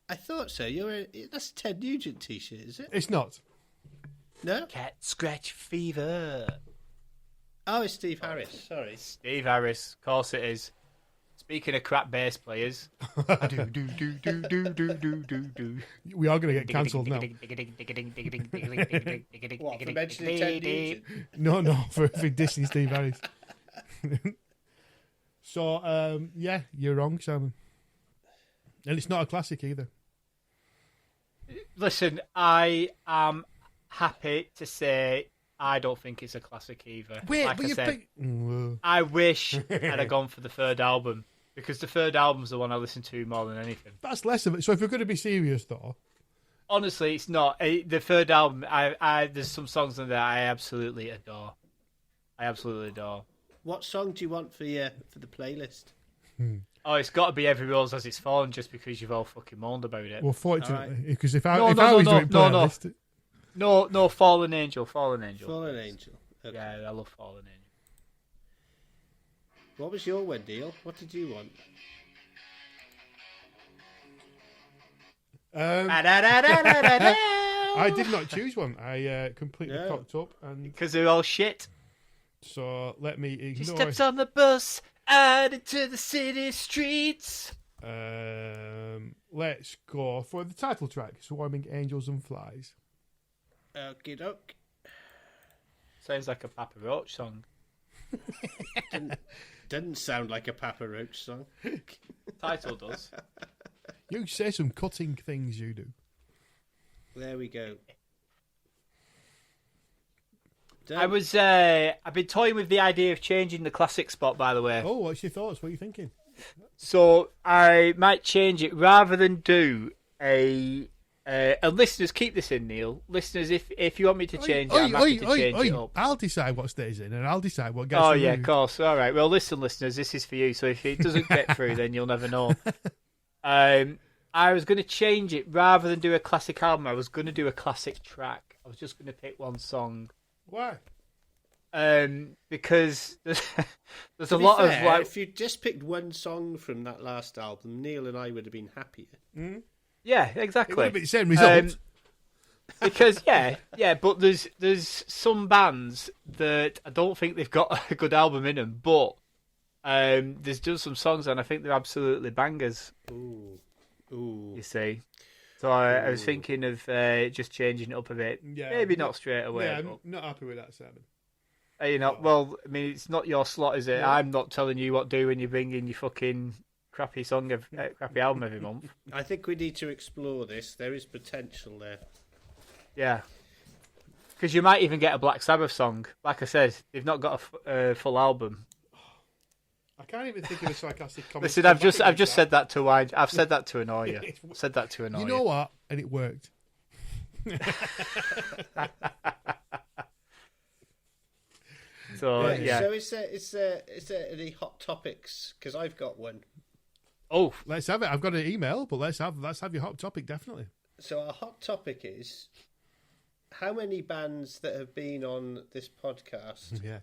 I thought so. That's a Ted Nugent t-shirt, is it? It's not. No? Cat scratch fever. Oh, it's Steve Harris. Sorry. Steve Harris, of course it is. Speaking of crap bass players. do. We are going to get cancelled now. What, for mentioning Ted Nugent? No, for dissing Steve Harris. So, yeah, you're wrong, Simon. And it's not a classic either. Listen, I am happy to say I don't think it's a classic either. Like I said, I wish I'd have gone for the third album, because the third album's the one I listen to more than anything. That's less of it. So if you're going to be serious, though... Honestly, it's not. The third album, there's some songs in there I absolutely adore. What song do you want for the playlist? Oh, it's got to be Every Rose Has Its Thorn, just because you've all fucking moaned about it. Well, fortunately, because if I No, was doing playlist... No, Fallen Angel. Fallen Angel. Okay. Yeah, I love Fallen Angel. What was your one, Neil? What did you want? I did not choose one. I completely cocked up, and Because they're all shit. so let me She ignore. steps on the bus, out into the city streets. Let's go for the title track, Swarming Angels and Flies. Okie doke. Sounds like a Papa Roach song. Didn't sound like a Papa Roach song. Title does. You say some cutting things, you do. There we go. I've been toying with the idea of changing the classic spot, by the way. Oh, what's your thoughts? What are you thinking? So I might change it rather than do and listeners, keep this in, Neil. Listeners, if you want me to change it, I'm happy to change it up. I'll decide what stays in, and I'll decide what gets Oh, removed. yeah, of course. All right. Well, listen, listeners, this is for you. So if it doesn't get through, then you'll never know. I was going to change it rather than do a classic album. I was going to do a classic track. I was just going to pick one song. Why? Because there's a lot of like. If you just picked one song from that last album, Neil and I would have been happier. Mm? Yeah, It exactly. would have been the same result. Because but there's some bands that I don't think they've got a good album in them, but there's just some songs and I think they're absolutely bangers. Ooh. You see, so I was thinking of just changing it up a bit. Yeah, maybe not straight away. Yeah, but, I'm not happy with that, Simon. well, I mean, it's not your slot, is it? No. I'm not telling you what to do when you bring in your fucking crappy crappy album every month. I think we need to explore this. There is potential there. Yeah. Because you might even get a Black Sabbath song. Like I said, they've not got a full album. I can't even think of a sarcastic comment. Listen, I've just said that to wind. I've said that to annoy you. Said that to annoy you. You know what? And it worked. So yeah. So is there any hot topics? Because I've got one. Oh, Let's have it. I've got an email, but let's have your hot topic, definitely. So our hot topic is how many bands that have been on this podcast Yeah.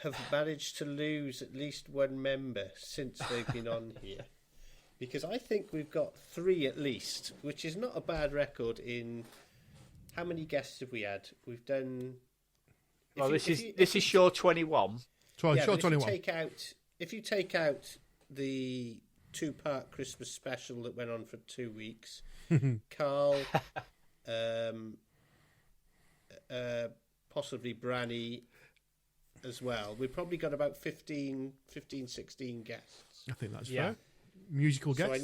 have managed to lose at least one member since they've been on here. Because I think we've got 3 at least, which is not a bad record in... How many guests have we had? We've done... well, this is show 21. Show but 21. If you take out the 2-part Christmas special that went on for 2 weeks, Carl, possibly Branny as well, we've probably got about 15, 16 guests. I think that's fair. Musical guests. So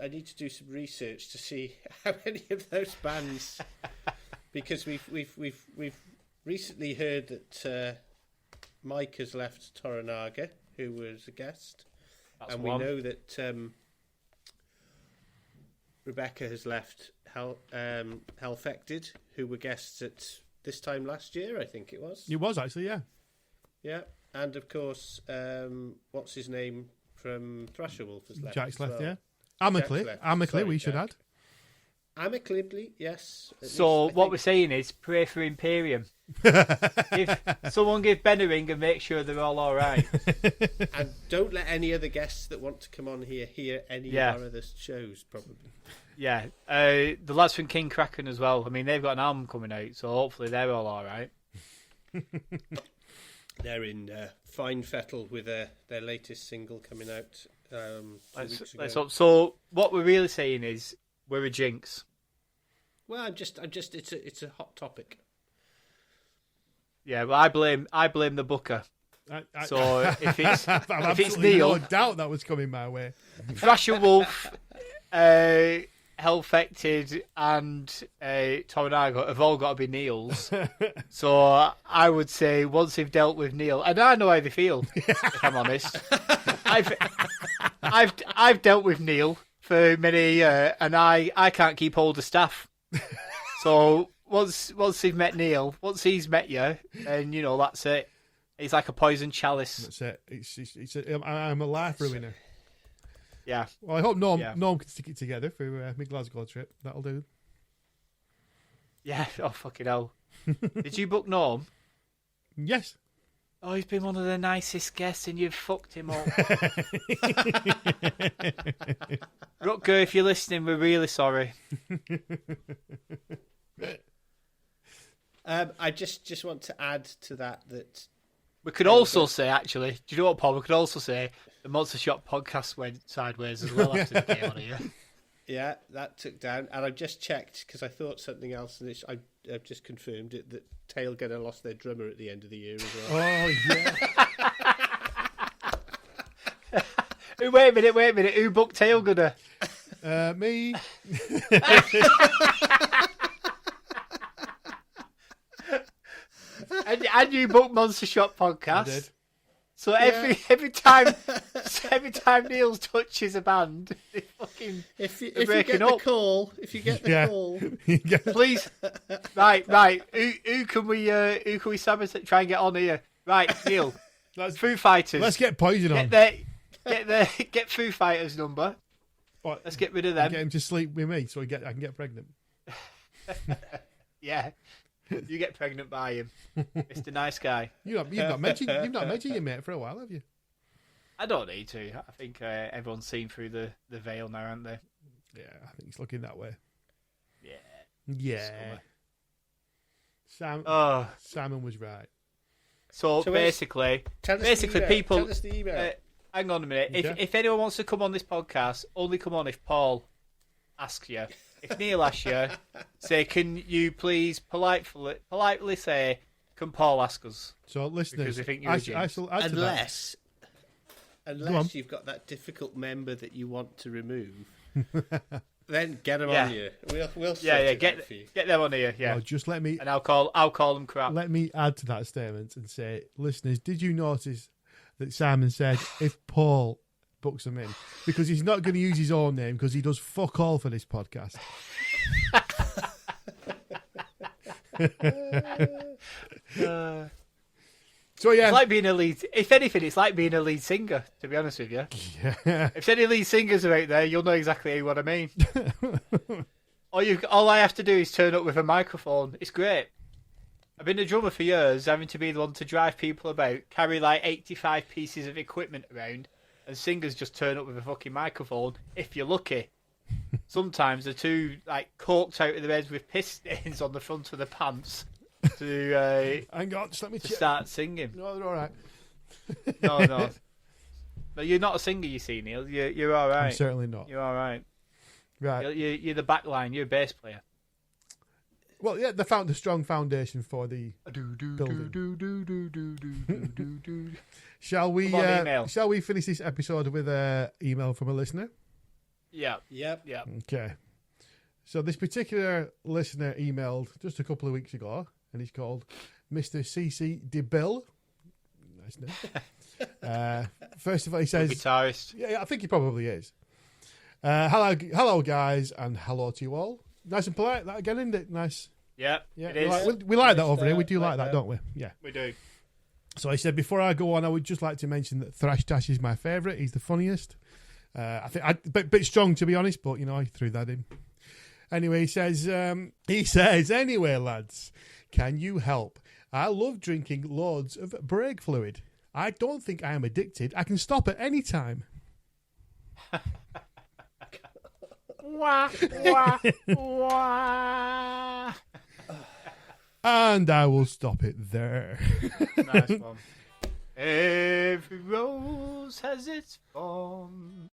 I need to do some research to see how many of those bands, because we've recently heard that Mike has left Toranaga, who was a guest, and we know that Rebecca has left Hellfected, who were guests at this time last year, I think it was. It was actually, yeah. Yeah, and of course, what's his name from Thrasher Wolf has left. Jack's as left, well. yeah. Amicably, Sorry, we should Jack. add. Amicably, yes. So what we're saying is pray for Imperium. Someone give Ben a ring and make sure they're all right. And don't let any other guests that want to come on here hear any of our other shows, probably. Yeah, the lads from King Kraken as well. I mean, they've got an album coming out, so hopefully they're all right. They're in fine fettle with their latest single coming out 2 weeks ago. Let's hope. So what we're really saying is we're a jinx. Well, I'm just. It's a hot topic. Yeah, well, I blame the booker. So if it's absolutely Neil, no doubt that was coming my way. Thrasher Wolf, Hellfected, and Toranaga have all got to be Neil's. So I would say once they've dealt with Neil, and I know how they feel. If I'm honest, I've dealt with Neil for many, and I can't keep hold of staff. So once they've met Neil, once he's met you, then you know that's it. It's like a poison chalice. That's it. I'm a life ruiner. Yeah. Well, I hope Norm can stick it together for my Glasgow trip. That'll do. Yeah. Oh, fucking hell. Did you book Norm? Yes. Oh, he's been one of the nicest guests and you've fucked him up. Rutger, if you're listening, we're really sorry. I just want to add to that we could also say, actually, do you know what, Paul? We could also say The Monster Shop podcast went sideways as well after the game on here. Yeah, that took down. And I've just checked because I thought something else, and I've just confirmed it that Tailgunner lost their drummer at the end of the year as well. Oh, yeah. Wait a minute. Who booked Tailgunner? Me. and you booked Monster Shop podcast. I did. So every time Neil touches a band, they fucking If you breaking get up. the call, call, Please, right. Who can we sabotage? Try and get on here. Right, Neil. Foo Fighters. Let's get Poison on. Get Foo Fighters number. What? Let's get rid of them. Get him to sleep with me so I can get pregnant. Yeah, you get pregnant by him, Mr. Nice Guy. You've not mentioned your mate for a while, have you? I don't need to. I think everyone's seen through the veil now, aren't they? Yeah, I think it's looking that way. Yeah. Simon was right. So basically, people. Tell us the email. Hang on a minute. Okay. If anyone wants to come on this podcast, only come on if Paul asks you. If Neil asks you, say, can you please politely say, can Paul ask us? So, listeners, Because we think you're a jinx. Unless you've got that difficult member that you want to remove, then get them on you. We'll sort it out for you. Get them on here. Yeah, just let me. and I'll call them crap. Let me add to that statement and say, listeners, did you notice that Simon said if Paul books him in, because he's not going to use his own name because he does fuck all for this podcast. So yeah, it's like being a lead. If anything, it's like being a lead singer. To be honest with you, if any lead singers are out there, you'll know exactly what I mean. All I have to do is turn up with a microphone. It's great. I've been a drummer for years, having to be the one to drive people about, carry like 85 pieces of equipment around, and singers just turn up with a fucking microphone, if you're lucky. Sometimes they're too like coked out of their heads with piss stains on the front of the pants to hang on, just let me start singing. No, they're all right. No. But you're not a singer, you see, Neil. You're all right. I'm certainly not. You're all right. Right. You're the back line. You're a bass player. Well, yeah, they found a strong foundation for the building. Shall we finish this episode with an email from a listener? Yeah. Okay. So this particular listener emailed just a couple of weeks ago, and he's called Mr. CC DeBill. Nice name. First of all, he says... Guitarist. Yeah, I think he probably is. Hello, guys, and hello to you all. Nice and polite, that again, isn't it? Nice. Yeah, it is. We like that over here. We do like that, don't we? Yeah. We do. So he said, before I go on, I would just like to mention that Thrash Tash is my favourite. He's the funniest. I think a bit strong, to be honest, but, I threw that in. Anyway, he says, anyway, lads, can you help? I love drinking loads of brake fluid. I don't think I am addicted. I can stop at any time. Wah, wah, wah. And I will stop it there. Nice one. Every rose has its thorn.